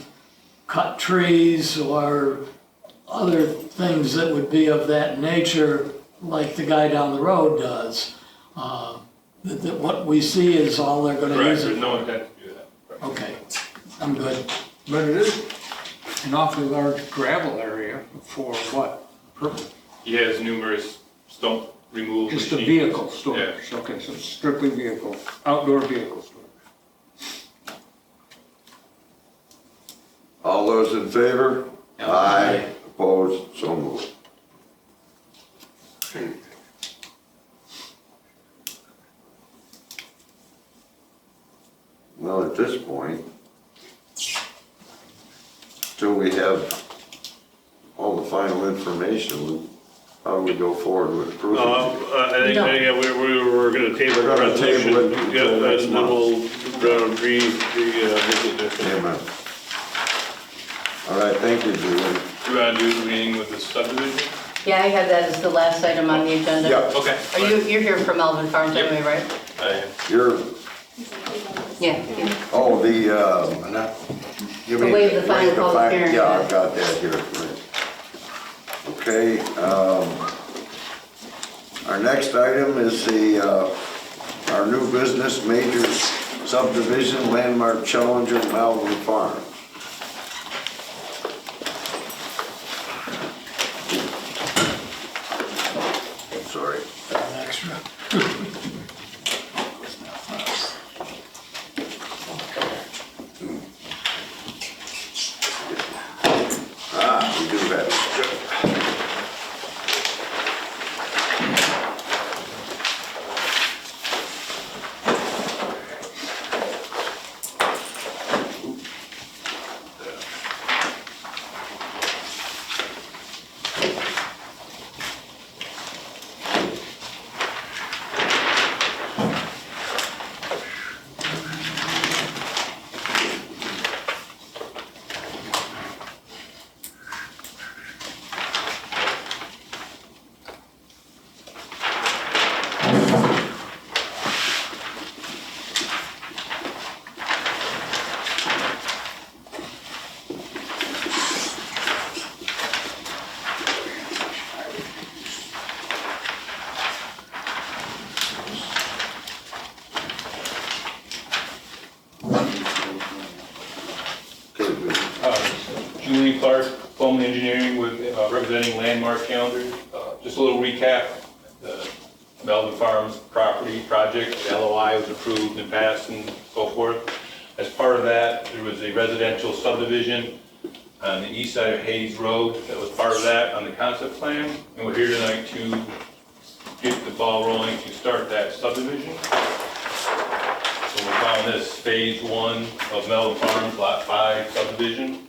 cut trees or other things that would be of that nature like the guy down the road does. That what we see is all they're gonna Correct, use there's it. no intent to do that. Correct. Okay, I'm good. But it is an awfully large gravel area for what purpose? He has numerous stump removal machines. Just a vehicle storage, okay, so strictly vehicle, outdoor vehicle storage. All those in favor? Aye. Opposed? So moved. Well, at this point, till we have all the final information, how do we go forward with approving? I think, yeah, we're gonna table the We're gonna table resolution. it Yeah, until next and then month. we'll revisit this. Amen. All right, thank you, Julie. Do you want to do the meeting with the subdivision? Yeah, I have that as the last item on the agenda. Yeah. Okay. You're here from Melvin Farms Yep. anyway, right? You're, Yeah. oh, you mean. Waive the final public hearing. Yeah, I've got that here, right. Okay, our next item is our new business major subdivision landmark challenger Malvern Farms. Sorry. An extra. We do have it. Julie Clark, Bowman Engineering with representing Landmark Calendar. Just a little recap, the Melvin Farms property project, the LOI was approved and passed and so forth. As part of that, there was a residential subdivision on the east side of Hayes Road that was part of that on the concept plan. And we're here tonight to get the ball rolling to start that subdivision. So we're calling this phase 1 of Melvin Farms, lot 5 subdivision.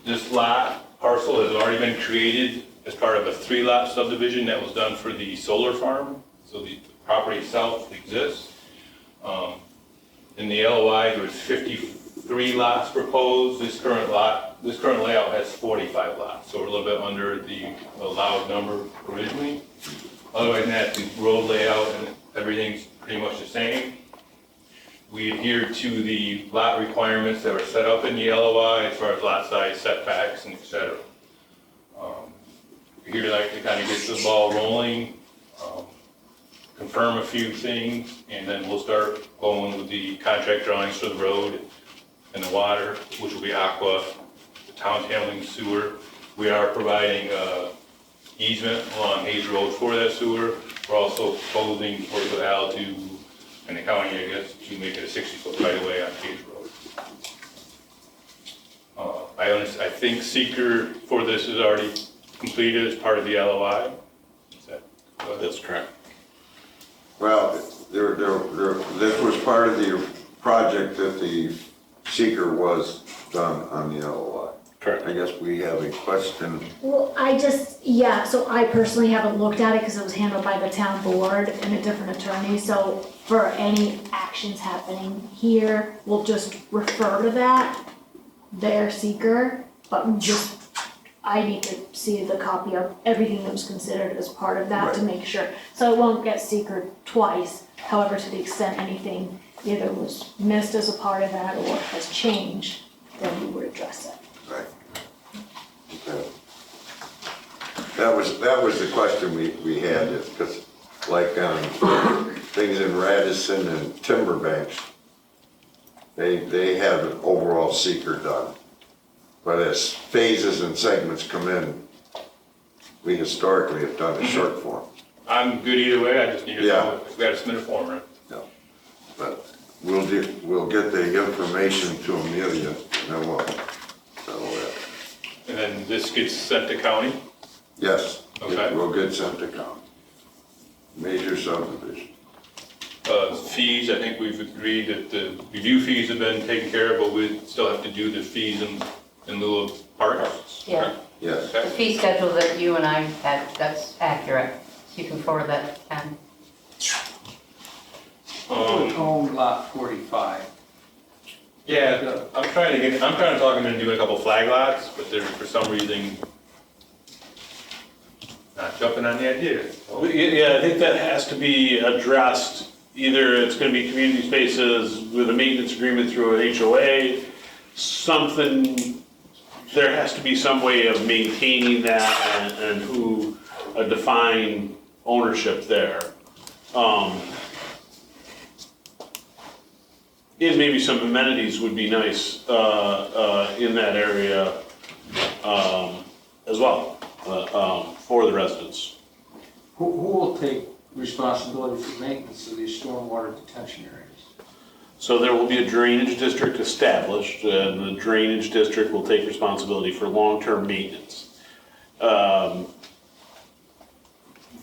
This lot parcel has already been created as part of a 3-lot subdivision that was done for the solar farm. So the property itself exists. In the LOI, there was 53 lots proposed. This current layout has 45 lots. So we're a little bit under the allowed number originally. Otherwise than that, the road layout and everything's pretty much the same. We adhere to the lot requirements that were set up in the LOI as far as lot size, setbacks, and et cetera. We're here tonight to kind of get the ball rolling, confirm a few things, and then we'll start going with the contract drawings for the road and the water, which will be aqua, the town's handling sewer. We are providing easement along Hayes Road for that sewer. We're also proposing for the Al to, and the county, I guess, to make it a 60-foot right of way on Hayes Road. I think seeker for this is already completed as part of the LOI. Is that? That's correct. Well, this was part of the project that the seeker was done on the LOI. Correct. I guess we have a question. Well, so I personally haven't looked at it because it was handled by the town board and a different attorney. So for any actions happening here, we'll just refer to that their seeker, but just, I need to see the copy of everything that was considered as part of that to Right. make sure. So it won't get seekered twice, however, to the extent anything either was missed as a part of that or has changed, then we would address it. Right. Okay. That was the question we had, is because like things in Radisson and Timberbanks, they have an overall seeker done. But as phases and segments come in, we historically have done a short form. I'm good either way, I just need to Yeah. know if we gotta submit a form, right? No. But we'll get the information to Amelia, and then we'll settle that. And then this gets sent to county? Yes, Okay. we'll get sent to county. Major subdivision. Fees, I think we've agreed that the review fees have been taken care of, but we still have to do the fees in lieu of parks. Yeah. Yes. The Okay. fee schedule that you and I had, that's accurate. You can forward that to Ken. Who owned lot 45? Yeah, I'm trying to talk him into doing a couple flag lots, but they're, for some reason, not jumping on the idea. Yeah, I think that has to be addressed. Either it's gonna be community spaces with a maintenance agreement through an HOA, something, there has to be some way of maintaining that and who, a defined ownership there. And maybe some amenities would be nice, in that area, as well, for the residents. Who will take responsibility for maintenance of these stormwater detention areas? So there will be a drainage district established, and the drainage district will take responsibility for long-term maintenance.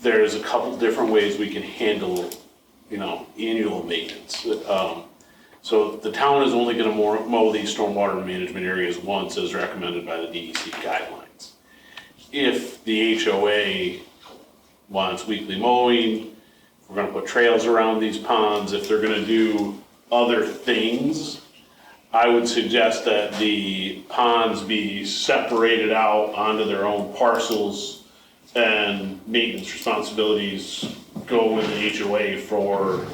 There's a couple different ways we can handle, annual maintenance. So the town is only gonna mow these stormwater management areas once as recommended by the DEC guidelines. If the HOA wants weekly mowing, if we're gonna put trails around these ponds, if they're gonna do other things, I would suggest that the ponds be separated out onto their own parcels and maintenance responsibilities go with the HOA for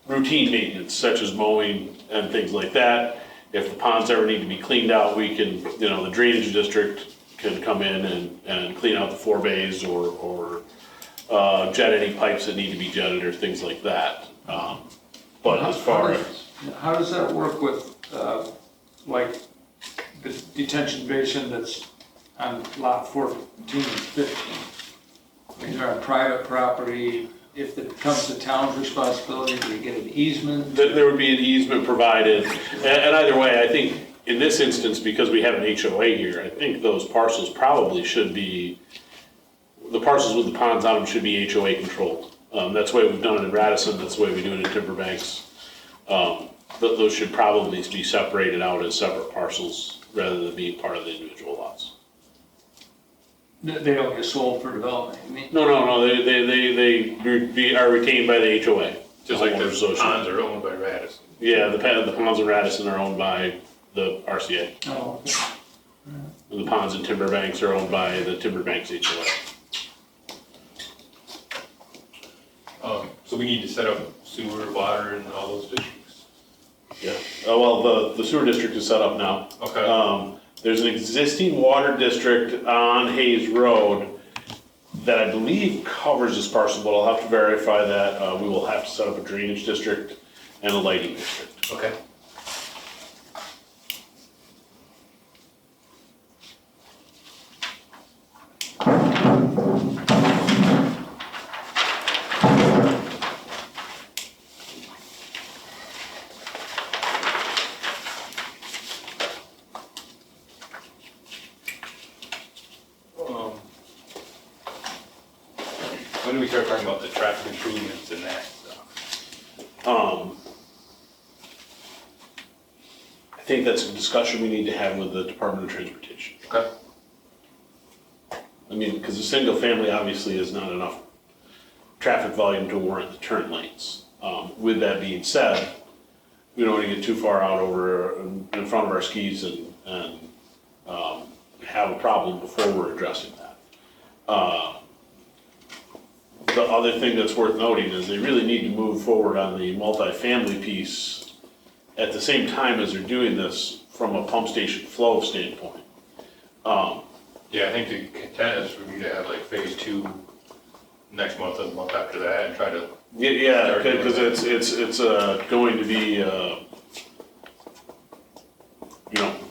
routine maintenance such as mowing and things like that. If the ponds ever need to be cleaned out, we can, the drainage district can come in and clean out the 4 bays or jet any pipes that need to be jetted or things like that. But as far as, How does that work with, like, the detention basin that's on lot 14 and 15? I mean, they're on private property. If it becomes the town's responsibility, do we get an easement? there would be an easement provided. And either way, I think in this instance, because we have an HOA here, I think those parcels probably should be, the parcels with the ponds on them should be HOA controlled. That's the way we've done it in Radisson, that's the way we do it in Timberbanks. Those should probably be separated out as separate parcels rather than being part of the individual lots. They don't get sold for development, you mean? No, they are retained by the HOA. Just like homeowners the association. ponds are owned by Radisson. Yeah, the ponds in Radisson are owned by the RCA. Oh, okay. And the ponds in Timberbanks are owned by the Timberbanks HOA. So we need to set up sewer, water, and all those districts. Yeah, well, the sewer district is set up now. Okay. There's an existing water district on Hayes Road that I believe covers this parcel, but I'll have to verify that. We will have to set up a drainage district and a lighting district. Okay. When do we start talking about the traffic improvements and that stuff? I think that's a discussion we need to have with the Department of Transportation. Okay. I mean, because a single family obviously is not enough traffic volume to warrant the turn lanes. With that being said, we don't want to get too far out over in front of our skis have a problem before we're addressing that. The other thing that's worth noting is they really need to move forward on the multifamily piece at the same time as they're doing this from a pump station flow standpoint. Yeah, I think the intent is for me to have like phase 2 next month and the month after that and try to. Yeah, because it's going to be,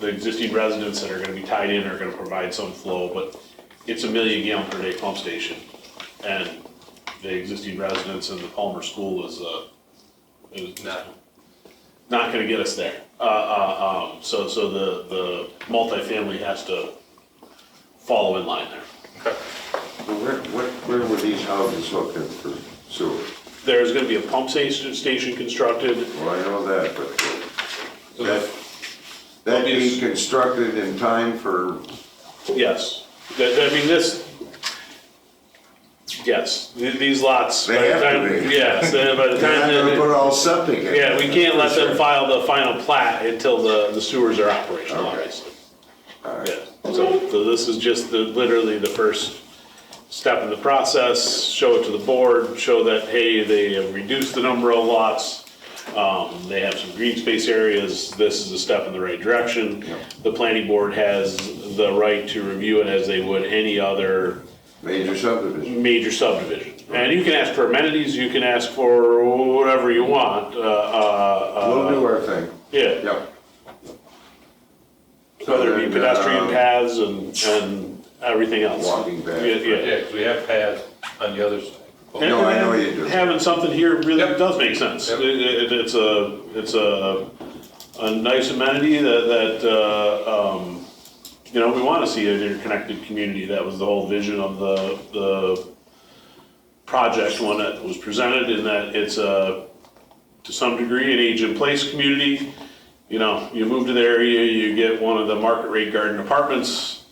the existing residents that are gonna be tied in are gonna provide some flow, but it's a 1 million gallon per day pump station. And the existing residents in the Palmer School is not gonna get us there. So the multifamily has to follow in line there. Okay. Where were these houses hooked in for sewer? There's gonna be a pump station constructed. Well, I know that, but So that being constructed in time for, Yes, these lots. They by the have to time- be. Yes, by the they're not gonna time, put all septic in. yeah, we can't let them file the final plat until the sewers are operational, Okay. obviously. All right. Yeah, so this is just literally the first step in the process, show it to the board, show that, hey, they have reduced the number of lots, they have some green space areas, this is a step in the right direction. The planning board has the right to review it as they would any other Major subdivision. major subdivision. And you can ask for amenities, you can ask for whatever you want. We'll do our thing. Yeah, Yep. whether it be then, pedestrian paths and everything else. Walking path. Yeah. Yeah, 'cause we have paths on the other side. No, I know you do. Having something here really Yep. does make sense. Yep. It's a nice amenity that we want to see an interconnected community. That was the whole vision of the project when it was presented, in that it's to some degree an age-in-place community. You move to the area, you get one of the market rate garden apartments.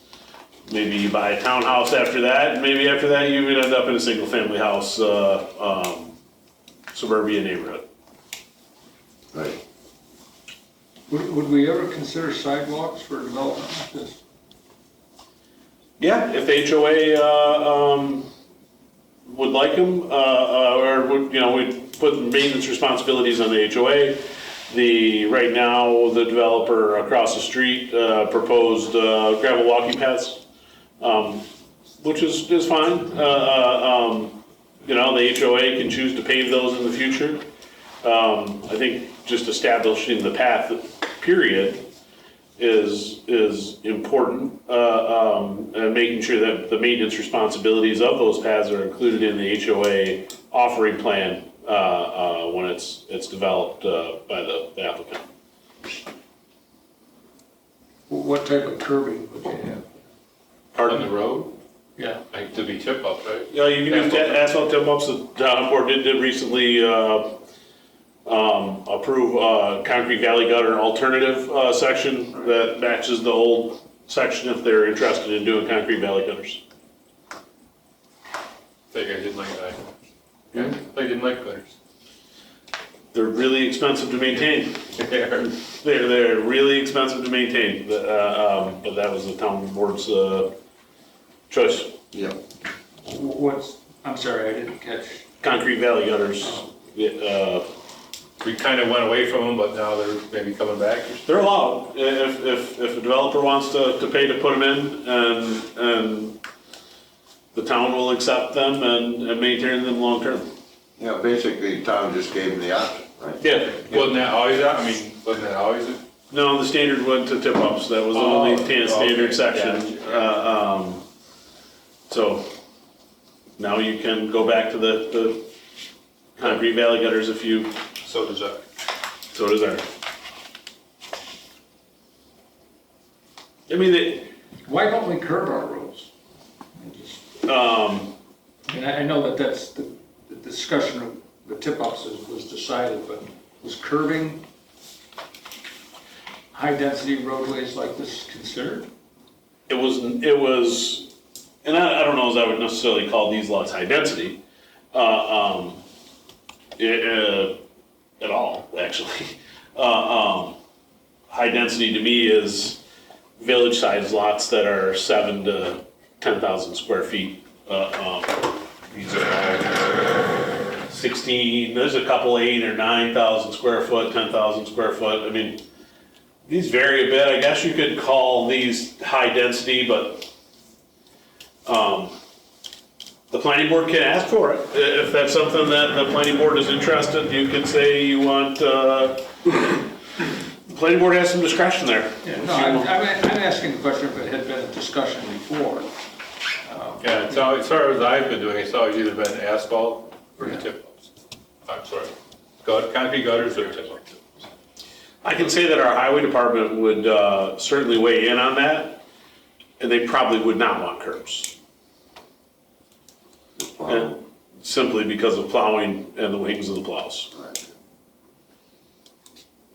Maybe you buy a townhouse after that, and maybe after that you would end up in a single-family house, suburban neighborhood. Right. Would we ever consider sidewalks for development like this? Yeah, if the HOA would like them, or would, we'd put maintenance responsibilities on the HOA. Right now, the developer across the street proposed gravel walking paths, which is fine. The HOA can choose to pave those in the future. I think just establishing the path, period, is important, and making sure that the maintenance responsibilities of those paths are included in the HOA offering plan when it's developed by the applicant. What type of curbing would you have? On the road, Yeah. like to be tip up, right? Yeah, you can do asphalt tip-ups. The town board did recently approve a concrete valley gutter alternative section that matches the old section if they're interested in doing concrete valley gutters. Think I didn't like that. Yeah, I didn't like gutters. They're really expensive to maintain. They're really expensive to maintain, but that was the town board's choice. Yep. I'm sorry, I didn't catch. Concrete valley gutters, We kind of went away from them, but now they're maybe coming back. they're allowed. If a developer wants to pay to put them in, and the town will accept them and maintain them long-term. Yeah, basically, town just gave them the option, right? Yeah. Wasn't that always that? I mean, wasn't that always it? No, the standard went to tip-ups, that was the only standard okay, section. gotcha. So now you can go back to the concrete valley gutters if you, So does that. so does ours. I mean, Why don't we curb our roads? And I know that that's the discussion of the tip-ups was decided, but was curbing high-density roadways like this considered? it was, and I don't know as I would necessarily call these lots high density, at all, actually. High density to me is village size lots that are 7 to 10,000 square feet. These are all 16, there's a couple 8 or 9,000 square foot, 10,000 square foot. I mean, these vary a bit. I guess you could call these high density, but the planning board can ask for it. If that's something that the planning board is interested, you could say you want, the planning board has some discretion there. Yeah, no, I'm asking the question if it had been a discussion before. Yeah, so as far as I've been doing, it's always either been asphalt or tip-ups. I'm sorry, concrete gutters or tip-ups. I can say that our highway department would certainly weigh in on that, and they probably would not want curbs. And simply because of plowing and the wings of the plows.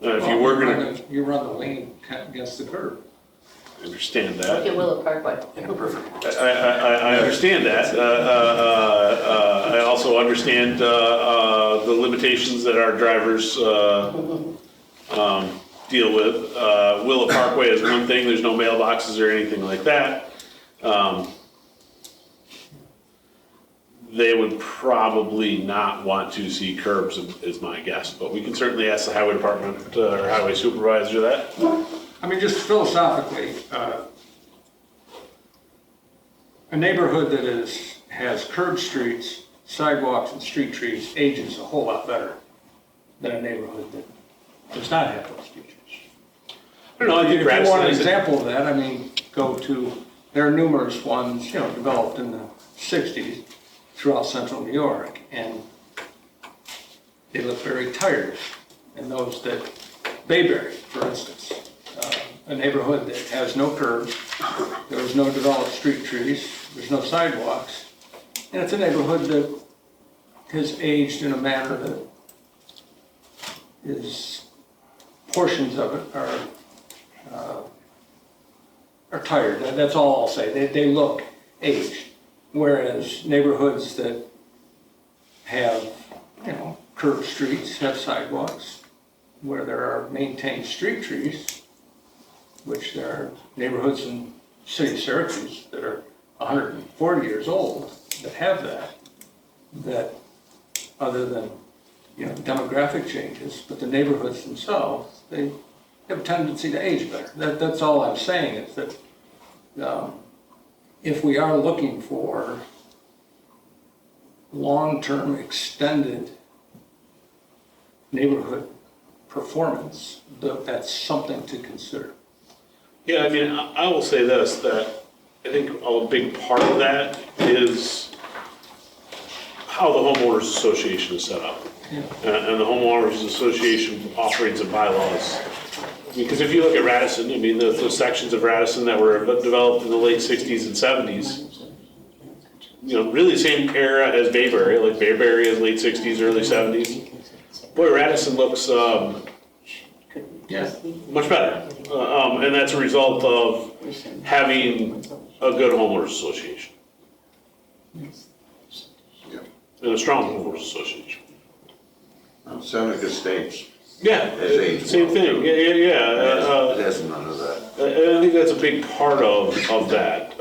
If you were gonna, You run the lane against the curb. I understand Look at that. Willow Parkway. I understand that. I also understand the limitations that our drivers deal with. Willow Parkway is one thing, there's no mailboxes or anything like that. They would probably not want to see curbs, is my guess, but we can certainly ask the highway department or highway supervisor that. I mean, just philosophically, a neighborhood that has curb streets, sidewalks, and street trees ages a whole lot better than a neighborhood that does not have those features. I don't know, I think If you want an Radisson is, example of that, I mean, there are numerous ones, developed in the 60s throughout central New York, and they look very tired. And those that, Bayberry, for instance, a neighborhood that has no curbs, there's no developed street trees, there's no sidewalks, and it's a neighborhood that has aged in a manner that is, portions of it are tired. That's all I'll say. They look aged. Whereas neighborhoods that have, curved streets, have sidewalks, where there are maintained street trees, which there are neighborhoods in the city of Syracuse that are 140 years old that have that other than, demographic changes, but the neighborhoods themselves, they have a tendency to age better. That's all I'm saying, is that if we are looking for long-term extended neighborhood performance, that's something to consider. yeah, I mean, I will say this, that I think a big part of that is how the homeowners association is set up. Yeah. And the homeowners association offerings and bylaws. Because if you look at Radisson, I mean, the sections of Radisson that were developed in the late 60s and 70s, really the same era as Bayberry, like Bayberry is late 60s, early 70s. Boy, Radisson looks much better. And that's a result of having a good homeowners association. And a strong homeowners association. Seneca Estates. Yeah, Has aged same well, thing, too. yeah. It has none of that. I think that's a big part of that.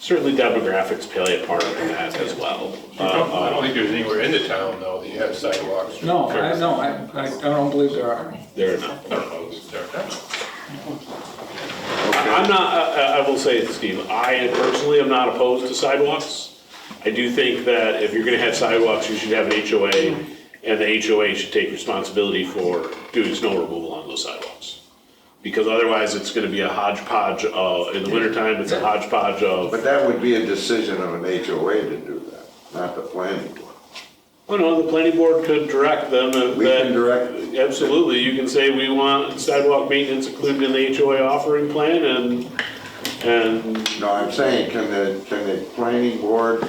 Certainly demographics play a part in that as well. I don't think there's anywhere in the town, though, that you have sidewalks. No, I don't believe there are. They're not. Okay. I'm not, I will say, Steve, I personally am not opposed to sidewalks. I do think that if you're gonna have sidewalks, you should have an HOA, and the HOA should take responsibility for doing snow removal on those sidewalks. Because otherwise, it's gonna be a hodgepodge in the wintertime, it's a hodgepodge of. But that would be a decision of an HOA to do that, not the planning board. Well, no, the planning board could direct them. We can direct. Absolutely, you can say we want sidewalk maintenance included in the HOA offering plan, and No, I'm saying, can the planning board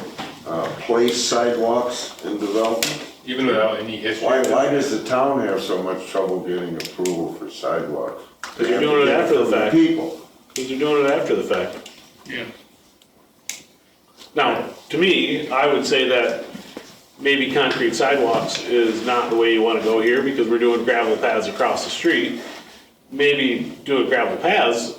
place sidewalks in development? Even without any history. Why does the town have so much trouble getting approval for sidewalks? Because you're doing it after the fact. People. because you're doing it after the fact. Yeah. Now, to me, I would say that maybe concrete sidewalks is not the way you want to go here, because we're doing gravel paths across the street. maybe doing gravel paths,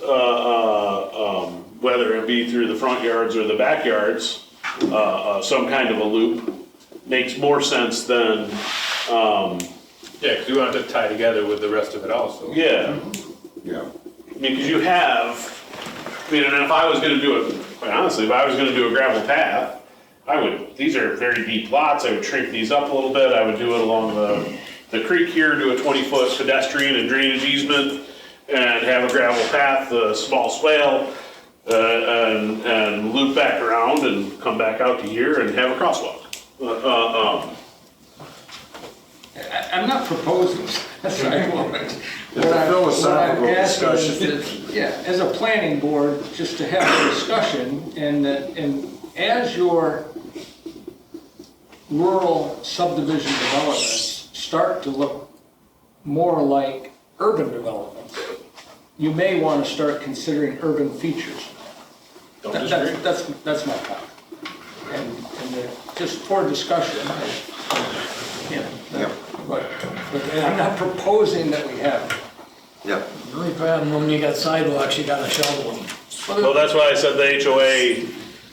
whether it be through the front yards or the backyards, some kind of a loop makes more sense than, Yeah, because we want it to tie together with the rest of it also. yeah. Yeah. I mean, because you have, I mean, and if I was gonna do it, quite honestly, if I was gonna do a gravel path, these are very deep lots, I would shrink these up a little bit, I would do it along the creek here, do a 20-foot pedestrian and drainage easement, and have a gravel path, a small swale, and loop back around and come back out to here and have a crosswalk. I'm not proposing a sidewalk. It's a philosophical discussion. Yeah, as a planning board, just to have a discussion, and as your rural subdivision developments start to look more like urban developments, you may want to start considering urban features. Don't disagree. That's my point. And just for discussion, yeah. Yep. But I'm not proposing that we have. Yep. The only problem when you got sidewalks, you gotta shovel them. Well, that's why I said the HOA,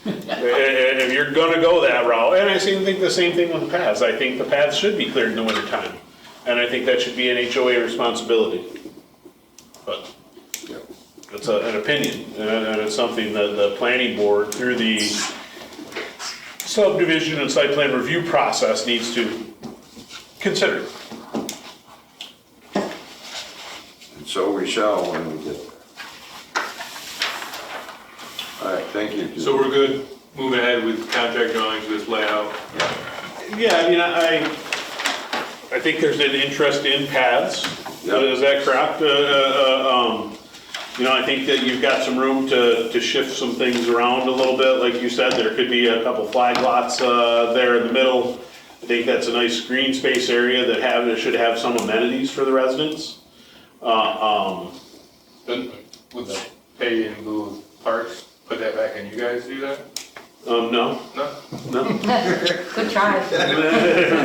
if you're gonna go that route, and I think the same thing with the paths, I think the paths should be cleared in the winter time. And I think that should be an HOA responsibility. But it's an opinion, and it's something that the planning board, through the subdivision and site plan review process, needs to consider. And so we shall when we get there. All right, thank you. So we're good, moving ahead with contract drawings, this layout. Yeah, I mean, I think there's an interest in paths, Yep. is that correct? You know, I think that you've got some room to shift some things around a little bit, like you said, there could be a couple flag lots there in the middle. I think that's a nice green space area that should have some amenities for the residents. Then with the pay in lieu of parks, put that back on you guys to do that? No, No? Good try.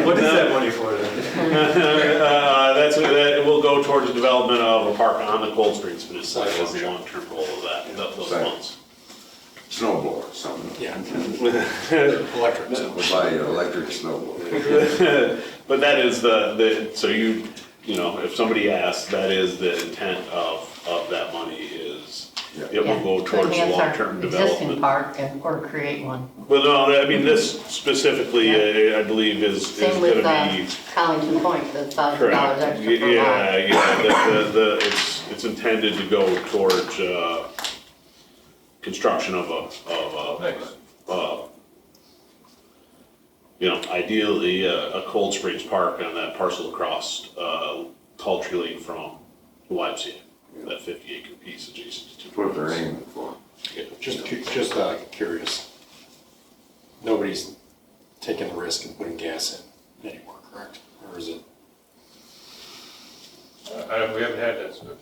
What is that money for then? that will go towards the development of a park on the Cold Springs Peninsula, is the long-term goal of that, those funds. Snow blower, something. Yeah. Electric. We'll buy an electric snow blower. But that is so you know, if somebody asks, that is the intent of that money is, Yeah. it will go towards the Enhance our long-term existing development. park or create one. Well, no, I mean, this specifically, I believe is Same with gonna be. Collington Point, the $1,000 Correct. extra per lot. Yeah, it's intended to go towards, construction of you know, ideally, a Cold Springs Park on that parcel across, Culture Lane from the YMCA, that 50-acre piece adjacent to. That's what they're aiming for. Yeah. Just curious. Nobody's taking the risk and putting gas in anymore, correct? Or is it? We haven't had that, so.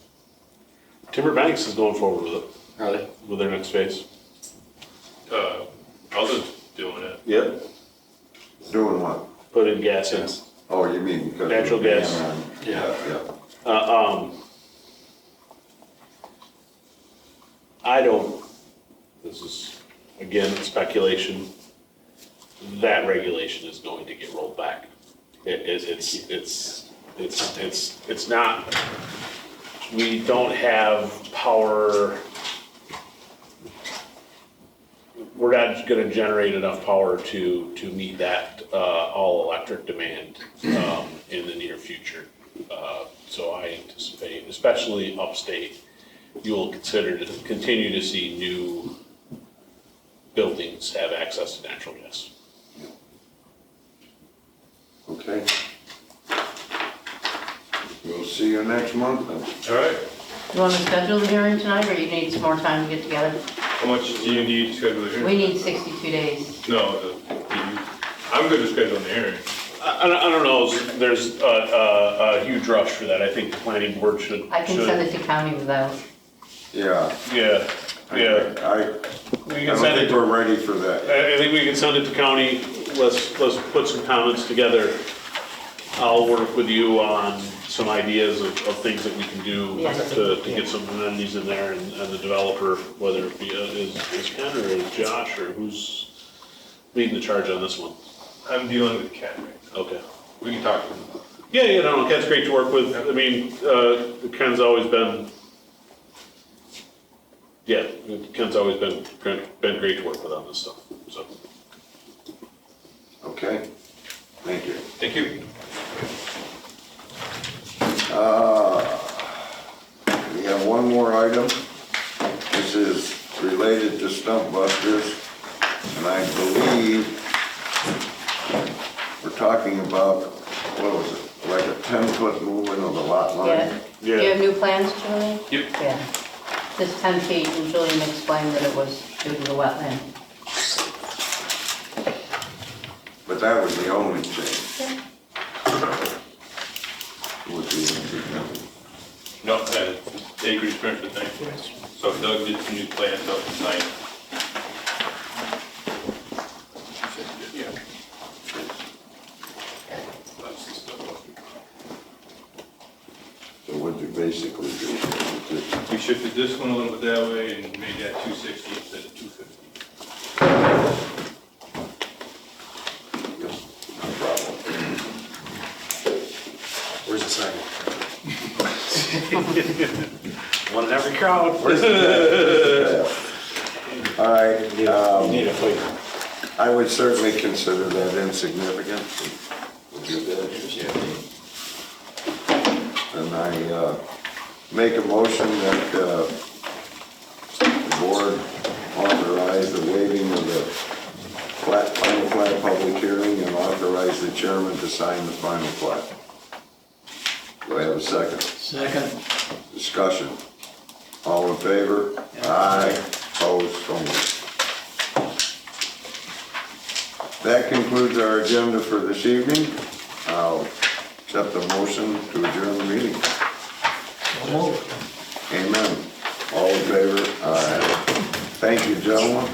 Timber Banks is going forward with it, Are they? with their next phase. Others doing it. Yep. Doing what? Put in gas in. Oh, you mean because. of Natural the ban gas. on- Yeah. Yeah. I don't, this is, again, speculation, that regulation is going to get rolled back. It's not, we don't have power, we're not gonna generate enough power to meet that, all-electric demand, in the near future. So I anticipate, especially upstate, you will continue to see new buildings have access to natural gas. Okay. We'll see you next month then. All right. You want to schedule the hearing tonight, or you need some more time to get together? How much do you need to schedule the hearing? We need 62 days. No, I'm good to schedule the hearing. I don't know, there's a huge rush for that, I think the planning board should. I can send it to county without. Yeah. Yeah, yeah, I we don't can send it, think we're ready for that. I think we can send it to county, let's put some comments together. I'll work with you on some ideas of things that we can do Yeah. to get some amenities in there, and the developer, whether it be, is Ken or is Josh, or who's leading the charge on this one? I'm dealing with Ken right now. Okay. We can talk to him. Yeah, no, Ken's great to work with. I mean, Ken's always been great to work with on this stuff, so. Okay, thank you. Thank you. We have one more item. This is related to stump busters, and I believe we're talking about, what was it, like a 10-foot movement of the lot Yeah. line? Do you have new plans, Julian? Yep. Yeah. This 10 feet, and Julian explained that it was due to the wetland. But that was the only change. Would be insignificant. No, acreage print with nice. So Doug did some new plans up tonight. Yeah. That's the stuff. So what you basically do is We shifted this one a little bit that way and made that 260 instead of 250. no problem. Where's the second? One in every crowd. All right, Need a flavor. I would certainly consider that insignificant. Would you do that? And I make a motion that the board authorize the waiving of the final plat public hearing and authorize the chairman to sign the final plat. Do I have a second? Second. Discussion. All in favor? Aye. Opposed? So moved. That concludes our agenda for this evening. I'll accept the motion to adjourn the meeting. So moved. Amen. All in favor? Aye. Thank you, gentlemen.